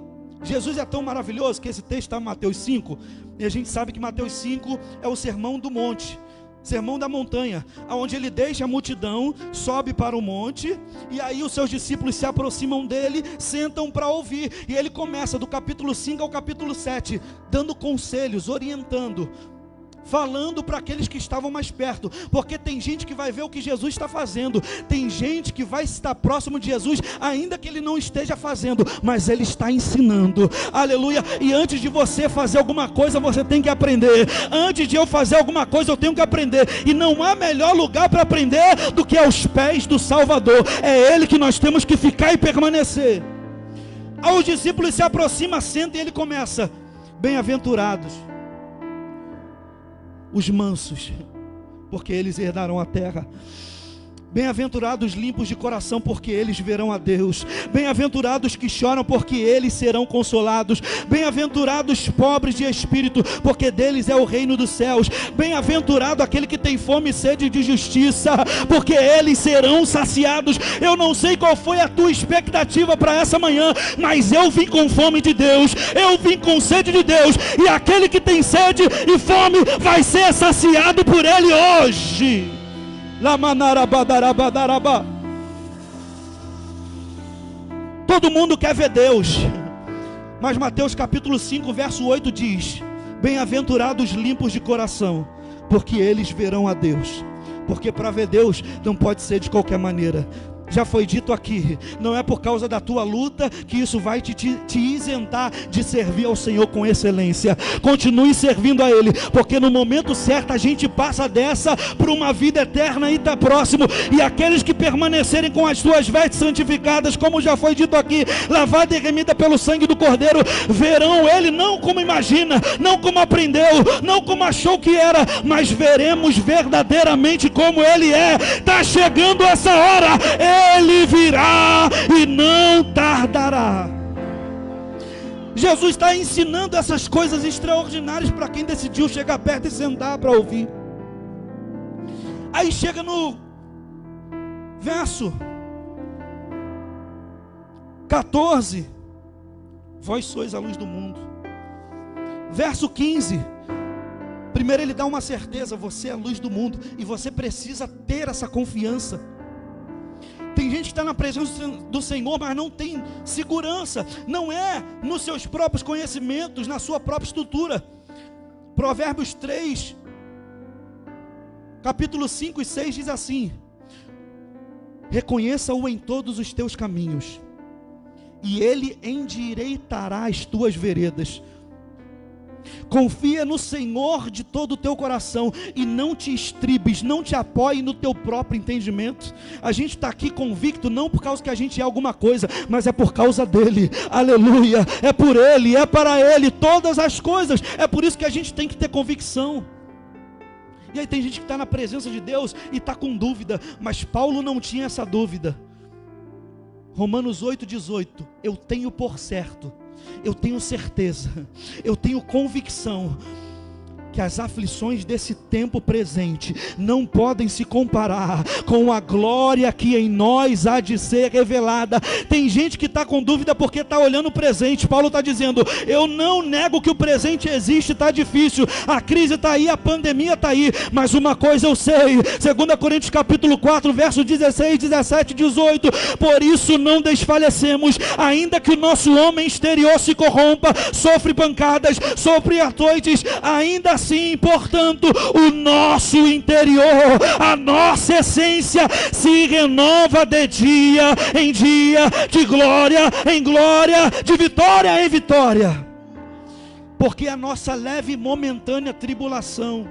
Jesus é tão maravilhoso que esse texto está em Mateus 5, e a gente sabe que Mateus 5 é o sermão do monte, sermão da montanha, onde ele deixa a multidão, sobe para o monte, e aí os seus discípulos se aproximam dele, sentam para ouvir, e ele começa do capítulo 5 ao capítulo 7, dando conselhos, orientando, falando para aqueles que estavam mais perto, porque tem gente que vai ver o que Jesus está fazendo, tem gente que vai estar próximo de Jesus, ainda que ele não esteja fazendo, mas ele está ensinando, aleluia. E antes de você fazer alguma coisa, você tem que aprender. Antes de eu fazer alguma coisa, eu tenho que aprender, e não há melhor lugar para aprender do que aos pés do Salvador. É ele que nós temos que ficar e permanecer. Aí os discípulos se aproximam, sentam, e ele começa: bem-aventurados os mansos, porque eles herdarão a terra. Bem-aventurados limpos de coração, porque eles verão a Deus. Bem-aventurados que choram, porque eles serão consolados. Bem-aventurados pobres de espírito, porque deles é o reino dos céus. Bem-aventurado aquele que tem fome e sede de justiça, porque eles serão saciados. Eu não sei qual foi a tua expectativa para essa manhã, mas eu vim com fome de Deus, eu vim com sede de Deus, e aquele que tem sede e fome vai ser saciado por ele hoje. Todo mundo quer ver Deus, mas Mateus capítulo 5 verso 8 diz: bem-aventurados limpos de coração, porque eles verão a Deus. Porque para ver Deus não pode ser de qualquer maneira. Já foi dito aqui, não é por causa da tua luta que isso vai te isentar de servir ao Senhor com excelência. Continue servindo a Ele, porque no momento certo a gente passa dessa para uma vida eterna e está próximo. E aqueles que permanecerem com as suas vestes santificadas, como já foi dito aqui, lavada e remida pelo sangue do Cordeiro, verão Ele não como imagina, não como aprendeu, não como achou que era, mas veremos verdadeiramente como Ele é. Está chegando essa hora, Ele virá e não tardará. Jesus está ensinando essas coisas extraordinárias para quem decidiu chegar perto e sentar para ouvir. Aí chega no verso 14: vós sois a luz do mundo. Verso 15, primeiro ele dá uma certeza: você é a luz do mundo, e você precisa ter essa confiança. Tem gente que está na presença do Senhor, mas não tem segurança, não é nos seus próprios conhecimentos, na sua própria estrutura. Provérbios 3, capítulo 5 e 6 diz assim: reconheça-o em todos os teus caminhos, e ele endireitará as tuas veredas. Confia no Senhor de todo o teu coração e não te estribes, não te apoie no teu próprio entendimento. A gente está aqui convicto não por causa que a gente é alguma coisa, mas é por causa dele, aleluia, é por ele, é para ele todas as coisas. É por isso que a gente tem que ter convicção. E aí tem gente que está na presença de Deus e está com dúvida, mas Paulo não tinha essa dúvida. Romanos 8,18: eu tenho por certo, eu tenho certeza, eu tenho convicção que as aflições desse tempo presente não podem se comparar com a glória que em nós há de ser revelada. Tem gente que está com dúvida porque está olhando o presente. Paulo está dizendo: eu não nego que o presente existe, está difícil, a crise está aí, a pandemia está aí, mas uma coisa eu sei, 2 Coríntios capítulo 4, versos 16, 17, 18: por isso não desfalecemos, ainda que o nosso homem exterior se corrompa, sofre pancadas, sofre açoites, ainda assim, portanto, o nosso interior, a nossa essência se renova de dia em dia, de glória em glória, de vitória em vitória, porque a nossa leve e momentânea tribulação,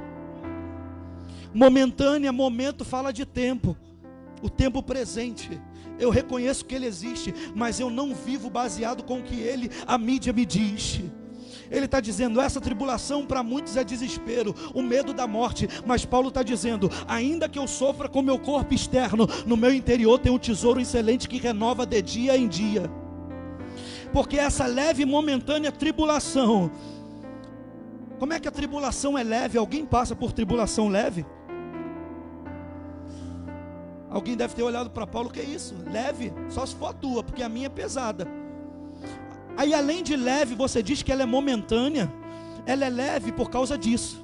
momentânea, momento fala de tempo, o tempo presente. Eu reconheço que Ele existe, mas eu não vivo baseado com o que a mídia me diz. Ele está dizendo, essa tribulação para muitos é desespero, o medo da morte. Mas Paulo está dizendo, ainda que eu sofra com meu corpo externo, no meu interior tem um tesouro excelente que renova de dia em dia. Porque essa leve e momentânea tribulação, como é que a tribulação é leve? Alguém passa por tribulação leve? Alguém deve ter olhado para Paulo, que é isso? Leve? Só se for a tua, porque a minha é pesada. Aí além de leve, você diz que ela é momentânea. Ela é leve por causa disso.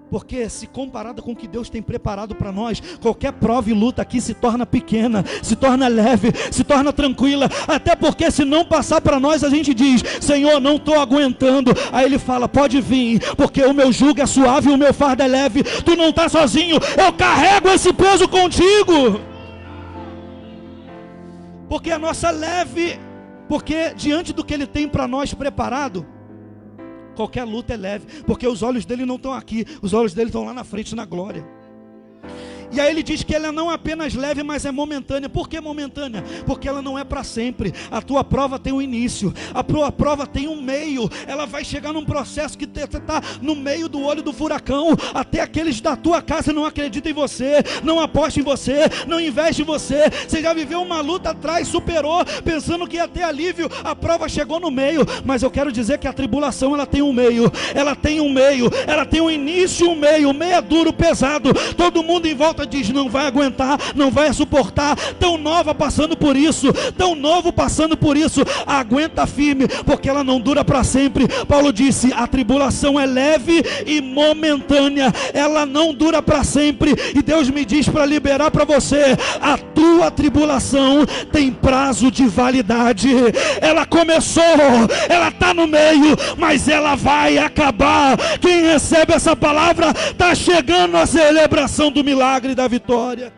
Porque se comparada com o que Deus tem preparado para nós, qualquer prova e luta aqui se torna pequena, se torna leve, se torna tranquila. Até porque se não passar para nós, a gente diz, Senhor, não estou aguentando. Aí Ele fala, pode vir, porque o meu jugo é suave e o meu fardo é leve. Tu não está sozinho, eu carrego esse peso contigo. Porque a nossa leve, porque diante do que Ele tem para nós preparado, qualquer luta é leve, porque os olhos dele não estão aqui, os olhos dele estão lá na frente na glória. E aí ele diz que ela não é apenas leve, mas é momentânea. Por que momentânea? Porque ela não é para sempre. A tua prova tem um início, a tua prova tem um meio. Ela vai chegar num processo que está no meio do olho do furacão. Até aqueles da tua casa não acreditam em você, não apostam em você, não investem em você. Você já viveu uma luta atrás, superou, pensando que ia ter alívio. A prova chegou no meio. Mas eu quero dizer que a tribulação, ela tem um meio. Ela tem um meio, ela tem um início e um meio. O meio é duro, pesado. Todo mundo em volta diz, não vai aguentar, não vai suportar. Tão nova passando por isso, tão novo passando por isso. Aguenta firme, porque ela não dura para sempre. Paulo disse, a tribulação é leve e momentânea, ela não dura para sempre. E Deus me diz para liberar para você, a tua tribulação tem prazo de validade. Ela começou, ela está no meio, mas ela vai acabar. Quem recebe essa palavra está chegando a celebração do milagre da vitória.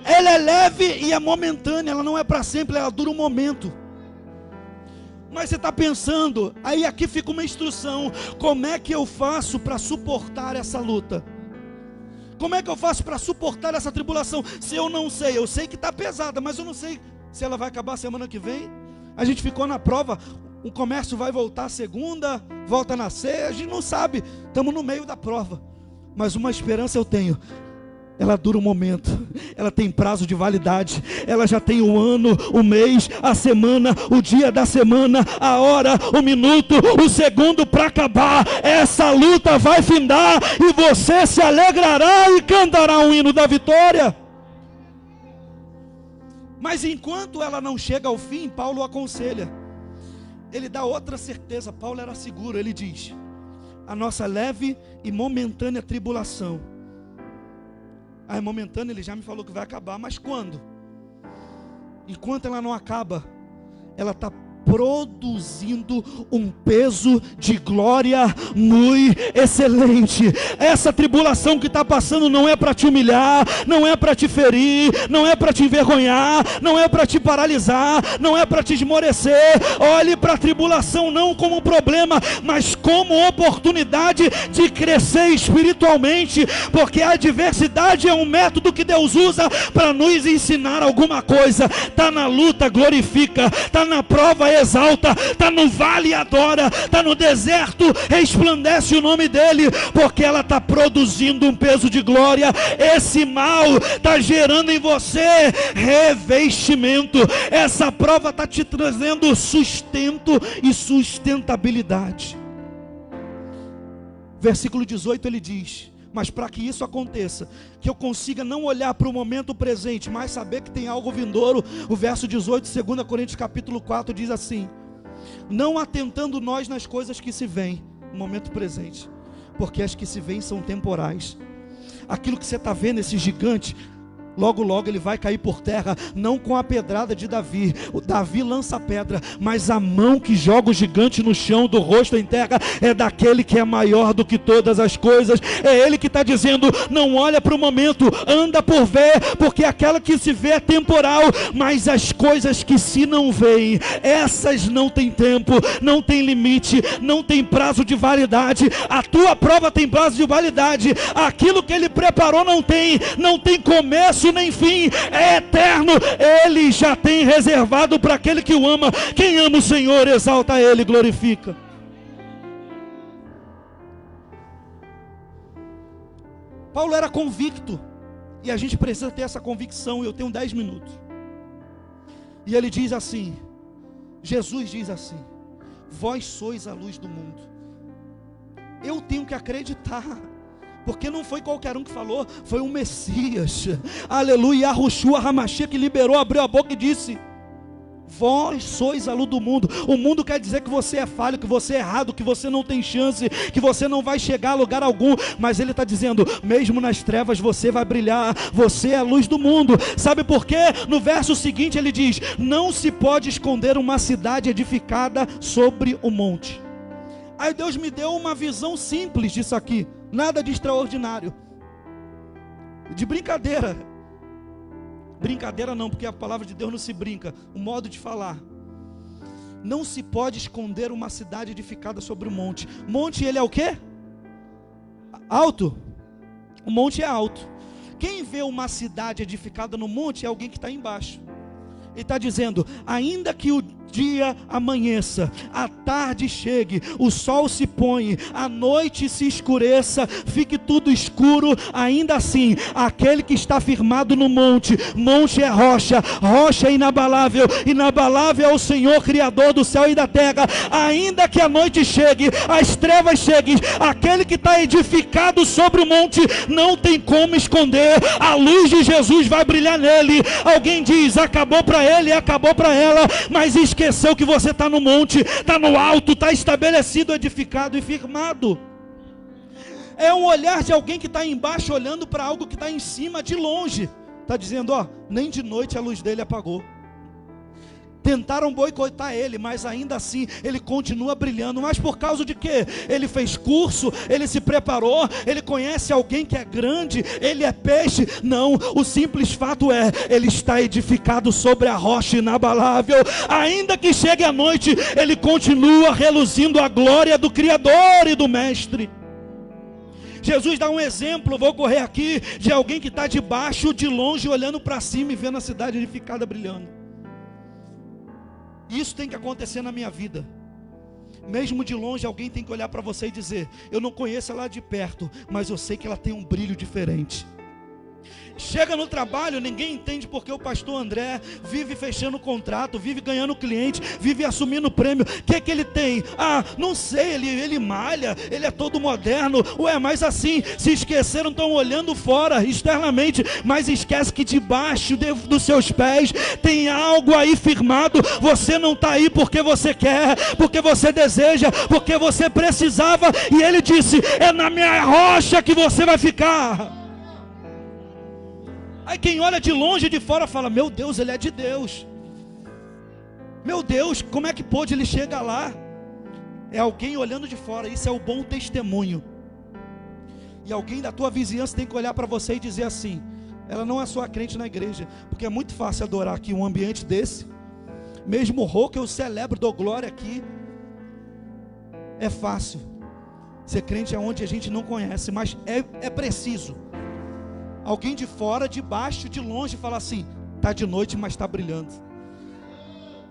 Ela é leve e é momentânea, ela não é para sempre, ela dura um momento. Mas você está pensando, aí aqui fica uma instrução, como é que eu faço para suportar essa luta? Como é que eu faço para suportar essa tribulação? Se eu não sei, eu sei que está pesada, mas eu não sei se ela vai acabar semana que vem. A gente ficou na prova, o comércio vai voltar segunda, volta na sexta, a gente não sabe, estamos no meio da prova. Mas uma esperança eu tenho, ela dura um momento, ela tem prazo de validade, ela já tem o ano, o mês, a semana, o dia da semana, a hora, o minuto, o segundo para acabar. Essa luta vai findar e você se alegrará e cantará um hino da vitória. Mas enquanto ela não chega ao fim, Paulo aconselha, ele dá outra certeza. Paulo era seguro, ele diz, a nossa leve e momentânea tribulação, é momentânea, ele já me falou que vai acabar, mas quando? Enquanto ela não acaba, ela está produzindo um peso de glória muito excelente. Essa tribulação que está passando não é para te humilhar, não é para te ferir, não é para te envergonhar, não é para te paralisar, não é para te esmorecer. Olhe para a tribulação não como um problema, mas como oportunidade de crescer espiritualmente, porque a adversidade é um método que Deus usa para nos ensinar alguma coisa. Está na luta, glorifica, está na prova, exalta, está no vale, adora, está no deserto, resplandece o nome dele, porque ela está produzindo um peso de glória. Esse mal está gerando em você revestimento, essa prova está te trazendo sustento e sustentabilidade. Versículo 18 ele diz, mas para que isso aconteça, que eu consiga não olhar para o momento presente, mas saber que tem algo vindouro, o verso 18, 2 Coríntios capítulo 4 diz assim, não atentando nós nas coisas que se veem, no momento presente, porque as que se veem são temporais. Aquilo que você está vendo, esse gigante, logo logo ele vai cair por terra, não com a pedrada de Davi. O Davi lança a pedra, mas a mão que joga o gigante no chão, do rosto em terra, é daquele que é maior do que todas as coisas. É ele que está dizendo, não olha para o momento, anda por ver, porque aquela que se vê é temporal, mas as coisas que se não veem, essas não tem tempo, não tem limite, não tem prazo de validade. A tua prova tem prazo de validade, aquilo que ele preparou não tem começo começo e nem fim, é eterno. Ele já tem reservado para aquele que o ama. Quem ama o Senhor, exalta Ele, glorifica. Paulo era convicto, e a gente precisa ter essa convicção. Eu tenho 10 minutos. E ele diz assim, Jesus diz assim: vós sois a luz do mundo. Eu tenho que acreditar, porque não foi qualquer um que falou, foi o Messias, aleluia, Yahushua Hamashia, que liberou, abriu a boca e disse: vós sois a luz do mundo. O mundo quer dizer que você é falho, que você é errado, que você não tem chance, que você não vai chegar a lugar algum. Mas ele está dizendo, mesmo nas trevas você vai brilhar. Você é a luz do mundo. Sabe por quê? No verso seguinte ele diz: não se pode esconder uma cidade edificada sobre o monte. Aí Deus me deu uma visão simples disso aqui, nada de extraordinário, de brincadeira. Brincadeira não, porque a palavra de Deus não se brinca. O modo de falar: não se pode esconder uma cidade edificada sobre o monte. Monte, ele é o quê? Alto. O monte é alto. Quem vê uma cidade edificada no monte é alguém que está embaixo. Ele está dizendo, ainda que o dia amanheça, a tarde chegue, o sol se põe, a noite se escureça, fique tudo escuro, ainda assim, aquele que está firmado no monte, monte é rocha, rocha é inabalável, inabalável é o Senhor Criador do céu e da terra. Ainda que a noite chegue, as trevas cheguem, aquele que está edificado sobre o monte, não tem como esconder, a luz de Jesus vai brilhar nele. Alguém diz, acabou para ele, acabou para ela, mas esqueceu que você está no monte, está no alto, está estabelecido, edificado e firmado. É um olhar de alguém que está embaixo olhando para algo que está em cima de longe. Está dizendo, ó, nem de noite a luz dele apagou. Tentaram boicotar ele, mas ainda assim ele continua brilhando. Mas por causa de quê? Ele fez curso, ele se preparou, ele conhece alguém que é grande, ele é peixe. Não, o simples fato é, ele está edificado sobre a rocha inabalável. Ainda que chegue a noite, ele continua reluzindo a glória do Criador e do Mestre. Jesus dá um exemplo, vou correr aqui, de alguém que está de baixo, de longe, olhando para cima e vendo a cidade edificada brilhando. Isso tem que acontecer na minha vida. Mesmo de longe, alguém tem que olhar para você e dizer, eu não conheço ela de perto, mas eu sei que ela tem um brilho diferente. Chega no trabalho, ninguém entende porque o pastor André vive fechando contrato, vive ganhando cliente, vive assumindo prêmio. O que é que ele tem? Ah, não sei, ele malha, ele é todo moderno. Ué, mas assim, se esqueceram, estão olhando fora, externamente, mas esquece que debaixo dos seus pés tem algo aí firmado. Você não está aí porque você quer, porque você deseja, porque você precisava. E ele disse, é na minha rocha que você vai ficar. Aí quem olha de longe, de fora, fala, meu Deus, ele é de Deus. Meu Deus, como é que pôde ele chegar lá? É alguém olhando de fora, isso é o bom testemunho. E alguém da tua vizinhança tem que olhar para você e dizer assim, ela não é só crente na igreja, porque é muito fácil adorar aqui um ambiente desse. Mesmo o rock eu celebro, dou glória aqui. É fácil. Ser crente é onde a gente não conhece, mas é preciso alguém de fora, de baixo, de longe, fala assim, está de noite, mas está brilhando.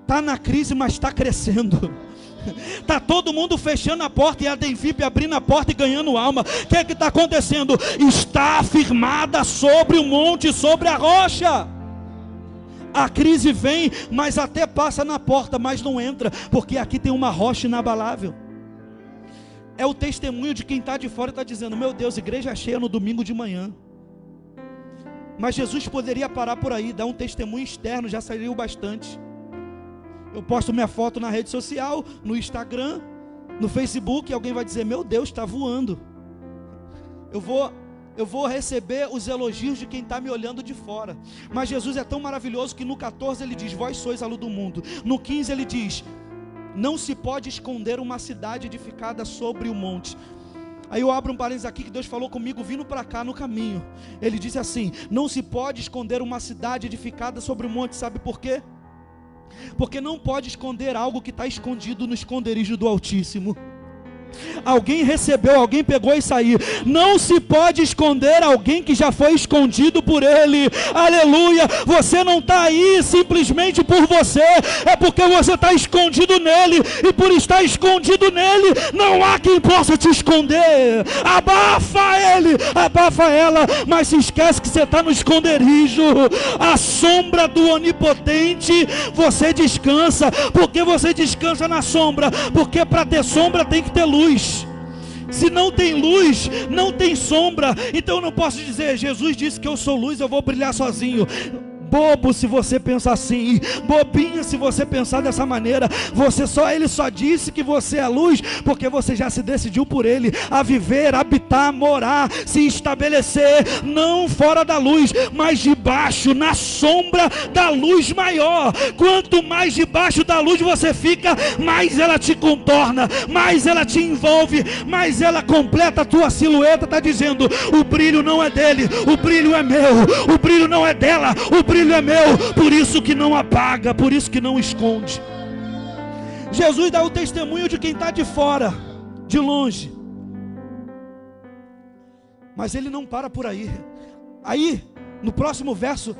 Está na crise, mas está crescendo. Está todo mundo fechando a porta e a Denfip abrindo a porta e ganhando alma. O que é que está acontecendo? Está firmada sobre o monte, sobre a rocha. A crise vem, mas até passa na porta, mas não entra, porque aqui tem uma rocha inabalável. É o testemunho de quem está de fora e está dizendo, meu Deus, igreja cheia no domingo de manhã. Mas Jesus poderia parar por aí, dar um testemunho externo, já saiu bastante. Eu posto minha foto na rede social, no Instagram, no Facebook, e alguém vai dizer, meu Deus, está voando. Eu vou receber os elogios de quem está me olhando de fora. Mas Jesus é tão maravilhoso que no 14 ele diz, vós sois a luz do mundo. No 15 ele diz, não se pode esconder uma cidade edificada sobre o monte. Aí eu abro um parênteses aqui que Deus falou comigo vindo para cá no caminho. Ele disse assim, não se pode esconder uma cidade edificada sobre o monte. Sabe por quê? Porque não pode esconder algo que está escondido no esconderijo do Altíssimo. Alguém recebeu, alguém pegou e saiu. Não se pode esconder alguém que já foi escondido por Ele. Aleluia. Você não está aí simplesmente por você, é porque você está escondido nele. E por estar escondido nele, não há quem possa te esconder. Abafa ele, abafa ela, mas se esquece que você está no esconderijo. A sombra do Onipotente, você descansa. Por que você descansa na sombra? Porque para ter sombra tem que ter luz. Se não tem luz, não tem sombra. Então eu não posso dizer, Jesus disse que eu sou luz, eu vou brilhar sozinho. Bobo se você pensar assim, bobinha se você pensar dessa maneira. Ele só disse que você é luz porque você já se decidiu por Ele a viver, habitar, morar, se estabelecer, não fora da luz, mas debaixo, na sombra da luz maior. Quanto mais debaixo da luz você fica, mais ela te contorna, mais ela te envolve, mais ela completa a tua silhueta. Está dizendo, o brilho não é dele, o brilho é meu, o brilho não é dela, o brilho é meu, por isso que não apaga, por isso que não esconde. Jesus dá o testemunho de quem está de fora, de longe, mas ele não para por aí. Aí, no próximo verso,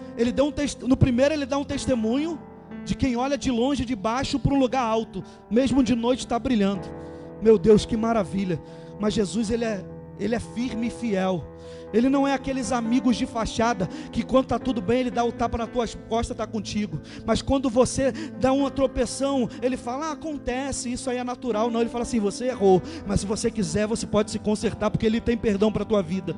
no primeiro ele dá um testemunho de quem olha de longe, de baixo para um lugar alto, mesmo de noite está brilhando. Meu Deus, que maravilha. Mas Jesus, ele é firme e fiel. Ele não é aqueles amigos de fachada que quando está tudo bem, ele dá o tapa nas tuas costas, está contigo. Mas quando você dá uma tropeção, ele fala, acontece, isso aí é natural. Não, ele fala assim, você errou, mas se você quiser, você pode se consertar, porque ele tem perdão para a tua vida.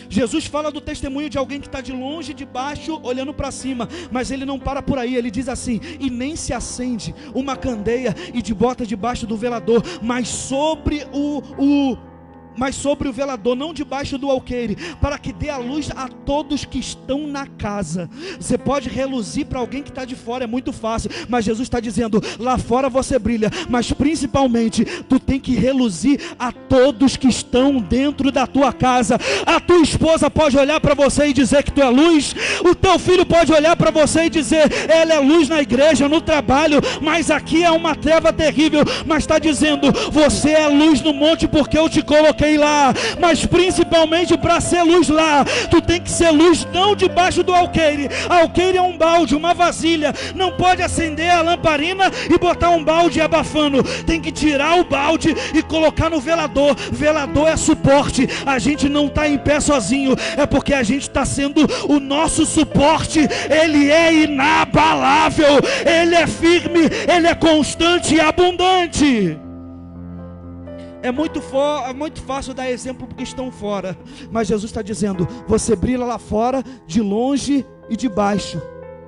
Jesus fala do testemunho de alguém que está de longe, de baixo, olhando para cima, mas ele não para por aí. Ele diz assim, e nem se acende uma candeia e de bota debaixo do velador, mas sobre o velador, não debaixo do alqueire, para que dê a luz a todos que estão na casa. Você pode reluzir para alguém que está de fora, é muito fácil, mas Jesus está dizendo, lá fora você brilha, mas principalmente, tu tem que reluzir a todos que estão dentro da tua casa. A tua esposa pode olhar para você e dizer que tu é luz, o teu filho pode olhar para você e dizer, ela é luz na igreja, no trabalho, mas aqui é uma treva terrível. Mas está dizendo, você é luz no monte porque eu te coloquei lá, mas principalmente para ser luz lá, tu tem que ser luz não debaixo do alqueire. Alqueire é um balde, uma vasilha, não pode acender a lamparina e botar um balde abafando, tem que tirar o balde e colocar no velador. Velador é suporte, a gente não está em pé sozinho, é porque a gente está sendo o nosso suporte. Ele é inabalável, ele é firme, ele é constante e abundante. É muito fácil dar exemplo porque estão fora, mas Jesus está dizendo, você brilha lá fora, de longe e de baixo,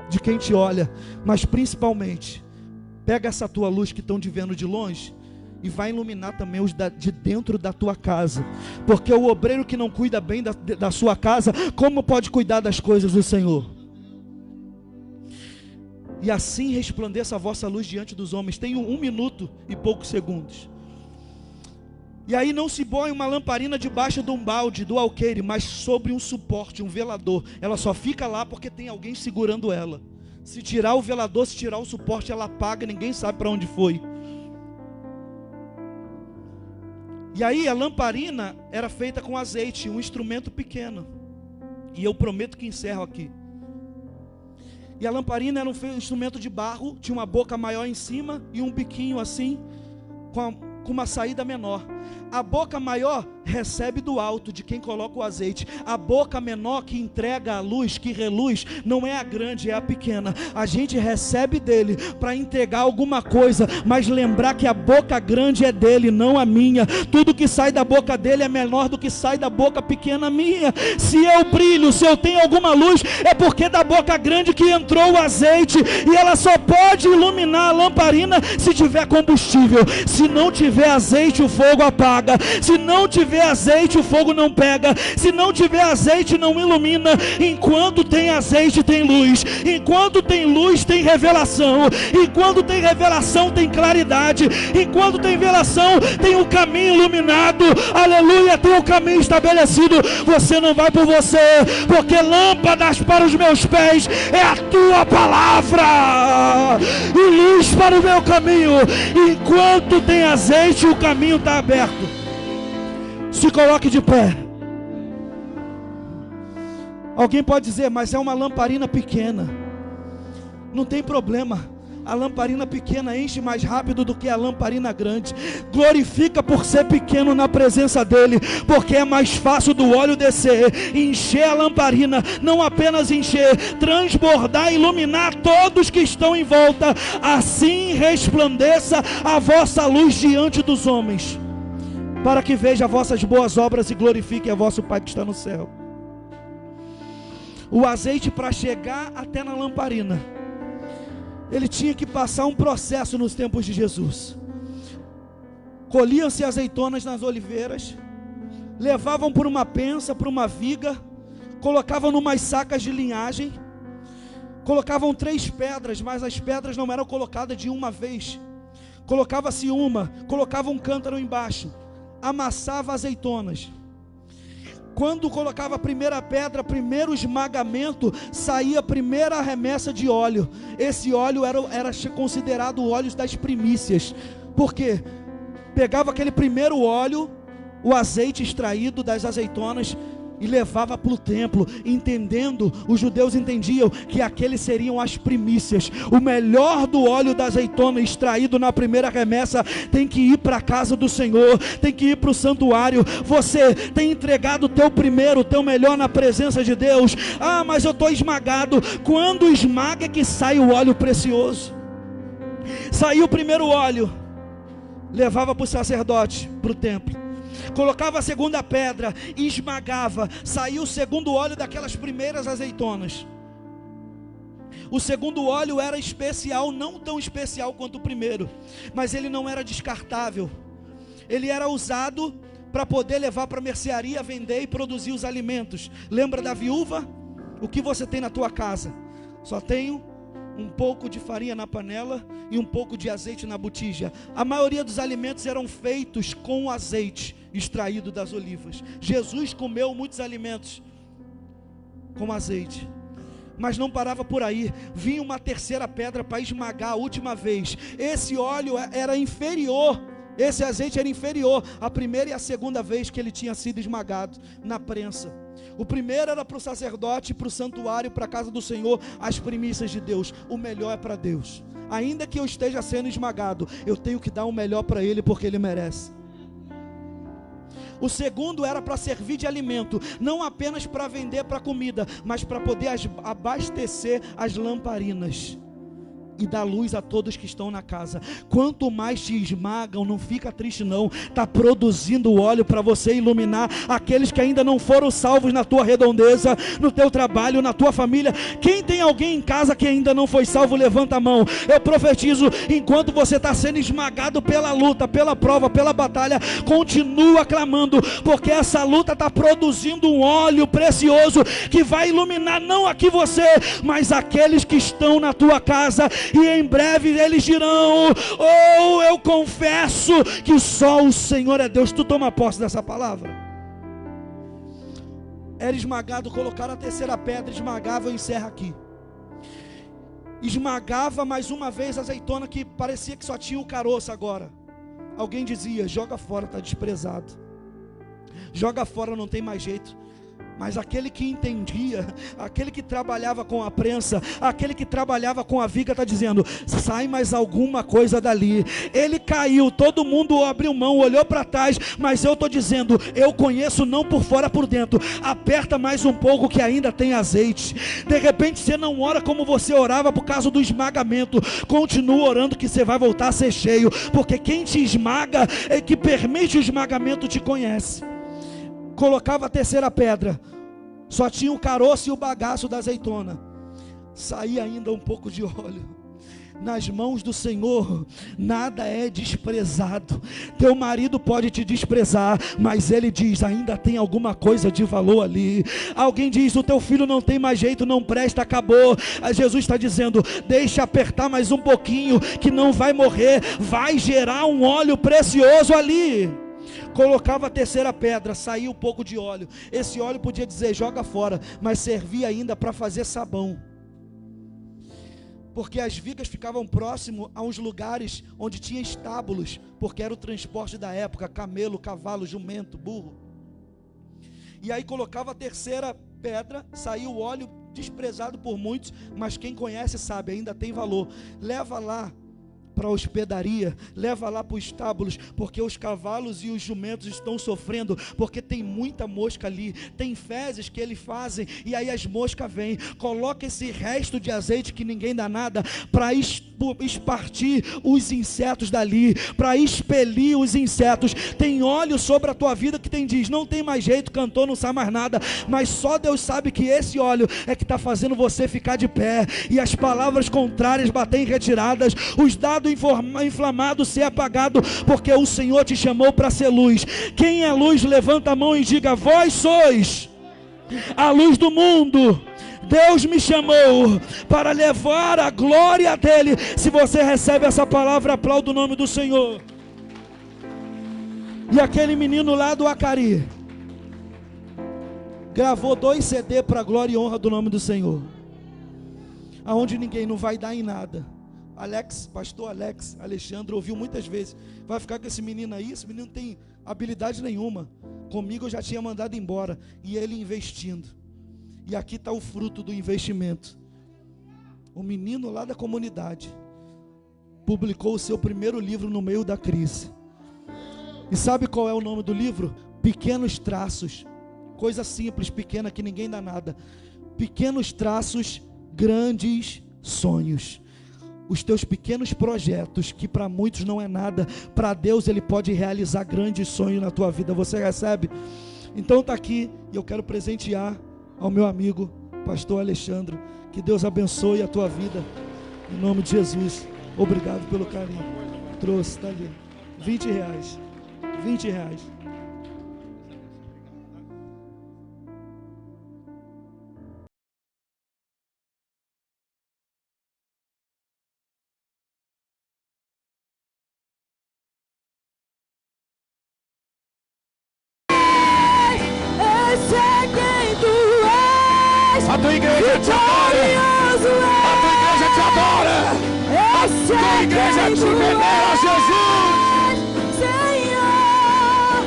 de quem te olha, mas principalmente, pega essa tua luz que estão te vendo de longe, e vai iluminar também os de dentro da tua casa, porque o obreiro que não cuida bem da sua casa, como pode cuidar das coisas do Senhor? E assim resplandeça a vossa luz diante dos homens. Tenho 1 minuto e poucos segundos. E aí não se põe uma lamparina debaixo de um balde, do alqueire, mas sobre um suporte, um velador. Ela só fica lá porque tem alguém segurando ela. Se tirar o velador, se tirar o suporte, ela apaga, ninguém sabe para onde foi. E aí a lamparina era feita com azeite, um instrumento pequeno. E eu prometo que encerro aqui. E a lamparina era um instrumento de barro, tinha uma boca maior em cima e um biquinho assim, com uma saída menor. A boca maior recebe do alto de quem coloca o azeite. A boca menor que entrega a luz, que reluz, não é a grande, é a pequena. A gente recebe dele para entregar alguma coisa, mas lembrar que a boca grande é dele, não a minha. Tudo que sai da boca dele é menor do que sai da boca pequena minha. Se eu brilho, se eu tenho alguma luz, é porque da boca grande que entrou o azeite, e ela só pode iluminar a lamparina se tiver combustível. Se não tiver azeite, o fogo apaga. Se não tiver azeite, o fogo não pega. Se não tiver azeite, não ilumina. Enquanto tem azeite, tem luz. Enquanto tem luz, tem revelação. Enquanto tem revelação, tem claridade. Enquanto tem revelação, tem o caminho iluminado. Aleluia, tem o caminho estabelecido. Você não vai por você, porque lâmpadas para os meus pés é a tua palavra e luz para o meu caminho. Enquanto tem azeite, o caminho está aberto. certo. Se coloque de pé. Alguém pode dizer, mas é uma lamparina pequena. Não tem problema. A lamparina pequena enche mais rápido do que a lamparina grande. Glorifica por ser pequeno na presença dele, porque é mais fácil do óleo descer, encher a lamparina, não apenas encher, transbordar, iluminar todos que estão em volta. Assim resplandeça a vossa luz diante dos homens, para que veja vossas boas obras e glorifique a vosso Pai que está no céu. O azeite, para chegar até na lamparina, ele tinha que passar um processo nos tempos de Jesus. Colhiam-se azeitonas nas oliveiras, levavam por uma pensa, por uma viga, colocavam numas sacas de linhagem, colocavam 3 pedras, mas as pedras não eram colocadas de uma vez. Colocava-se uma, colocava um cântaro embaixo, amassava azeitonas. Quando colocava a primeira pedra, primeiro esmagamento, saía a primeira remessa de óleo. Esse óleo era considerado o óleo das primícias. Por quê? Pegava aquele primeiro óleo, o azeite extraído das azeitonas, e levava para o templo, entendendo, os judeus entendiam que aqueles seriam as primícias. O melhor do óleo da azeitona extraído na primeira remessa tem que ir para a casa do Senhor, tem que ir para o santuário. Você tem entregado o teu primeiro, o teu melhor na presença de Deus. Ah, mas eu estou esmagado. Quando esmaga é que sai o óleo precioso. Saiu o primeiro óleo, levava para o sacerdote, para o templo. Colocava a segunda pedra, esmagava, saiu o segundo óleo daquelas primeiras azeitonas. O segundo óleo era especial, não tão especial quanto o primeiro, mas ele não era descartável. Ele era usado para poder levar para a mercearia, vender e produzir os alimentos. Lembra da viúva? O que você tem na tua casa? Só tenho um pouco de farinha na panela e um pouco de azeite na botija. A maioria dos alimentos eram feitos com azeite extraído das olivas. Jesus comeu muitos alimentos com azeite, mas não parava por aí. Vinha uma terceira pedra para esmagar a última vez. Esse óleo era inferior, esse azeite era inferior à primeira e à segunda vez que ele tinha sido esmagado na prensa. O primeiro era para o sacerdote, para o santuário, para a casa do Senhor, as primícias de Deus. O melhor é para Deus. Ainda que eu esteja sendo esmagado, eu tenho que dar o melhor para Ele, porque Ele merece. O segundo era para servir de alimento, não apenas para vender para comida, mas para poder abastecer as lamparinas e dar luz a todos que estão na casa. Quanto mais te esmagam, não fica triste não, está produzindo óleo para você iluminar aqueles que ainda não foram salvos na tua redondeza, no teu trabalho, na tua família. Quem tem alguém em casa que ainda não foi salvo, levanta a mão. Eu profetizo, enquanto você está sendo esmagado pela luta, pela prova, pela batalha, continua clamando, porque essa luta está produzindo um óleo precioso, que vai iluminar não aqui você, mas aqueles que estão na tua casa. E em breve eles dirão: oh, eu confesso que só o Senhor é Deus. Tu toma posse dessa palavra. Era esmagado, colocaram a terceira pedra, esmagava, eu encerro aqui. Esmagava mais uma vez a azeitona, que parecia que só tinha o caroço agora. Alguém dizia: joga fora, está desprezado. Joga fora, não tem mais jeito. Mas aquele que entendia, aquele que trabalhava com a prensa, aquele que trabalhava com a viga, está dizendo: sai mais alguma coisa dali. Ele caiu, todo mundo abriu mão, olhou para trás, mas eu estou dizendo: eu conheço não por fora, por dentro. Aperta mais um pouco que ainda tem azeite. De repente você não ora como você orava por causa do esmagamento. Continua orando que você vai voltar a ser cheio, porque quem te esmaga, é que permite o esmagamento, te conhece. Colocava a terceira pedra, só tinha o caroço e o bagaço da azeitona. Saía ainda um pouco de óleo. Nas mãos do Senhor nada é desprezado. Teu marido pode te desprezar, mas ele diz: ainda tem alguma coisa de valor ali. Alguém diz: o teu filho não tem mais jeito, não presta, acabou. Aí Jesus está dizendo: deixa apertar mais um pouquinho, que não vai morrer, vai gerar um óleo precioso ali. Colocava a terceira pedra, saía um pouco de óleo. Esse óleo podia dizer: joga fora, mas servia ainda para fazer sabão. porque as vigas ficavam próximo a uns lugares onde tinha estábulos, porque era o transporte da época, camelo, cavalo, jumento, burro. E aí colocava a terceira pedra, saiu o óleo, desprezado por muitos, mas quem conhece sabe, ainda tem valor. Leva lá para a hospedaria, leva lá para os estábulos, porque os cavalos e os jumentos estão sofrendo, porque tem muita mosca ali, tem fezes que eles fazem, e aí as moscas vêm. Coloca esse resto de azeite que ninguém dá nada, para espartir os insetos dali, para expelir os insetos. Tem óleo sobre a tua vida que diz, não tem mais jeito, cantor não sabe mais nada, mas só Deus sabe que esse óleo é que está fazendo você ficar de pé, e as palavras contrárias baterem retiradas, os dados inflamado ser apagado, porque o Senhor te chamou para ser luz. Quem é luz, levanta a mão e diga: vós sois a luz do mundo. Deus me chamou para levar a glória dele. Se você recebe essa palavra, aplauda o nome do Senhor. E aquele menino lá do Acari gravou 2 CD para a glória e honra do nome do Senhor, aonde ninguém não vai dar em nada. Pastor Alexandre ouviu muitas vezes: vai ficar com esse menino aí? Esse menino não tem habilidade nenhuma. Comigo eu já tinha mandado embora. E ele investindo. E aqui está o fruto do investimento. O menino lá da comunidade publicou o seu primeiro livro no meio da crise. E sabe qual é o nome do livro? Pequenos Traços. Coisa simples, pequena, que ninguém dá nada. Pequenos traços, grandes sonhos. Os teus pequenos projetos, que para muitos não é nada, para Deus Ele pode realizar grandes sonhos na tua vida. Você recebe? Então está aqui, e eu quero presentear ao meu amigo Pastor Alexandre. Que Deus abençoe a tua vida, em nome de Jesus. Obrigado pelo carinho. Trouxe, está ali, R$20. R$20. A tua igreja te adora. A tua igreja te adora. A tua igreja te venera, Jesus. Senhor,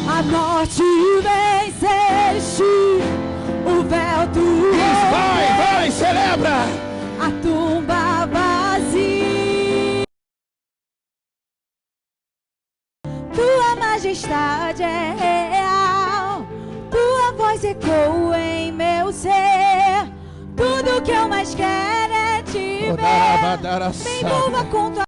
a morte venceste, o véu do vai, celebra. a tumba vazia. Tua majestade é real, tua voz ecoa em meu ser. Tudo que eu mais quero é te ver. Me envolva com tua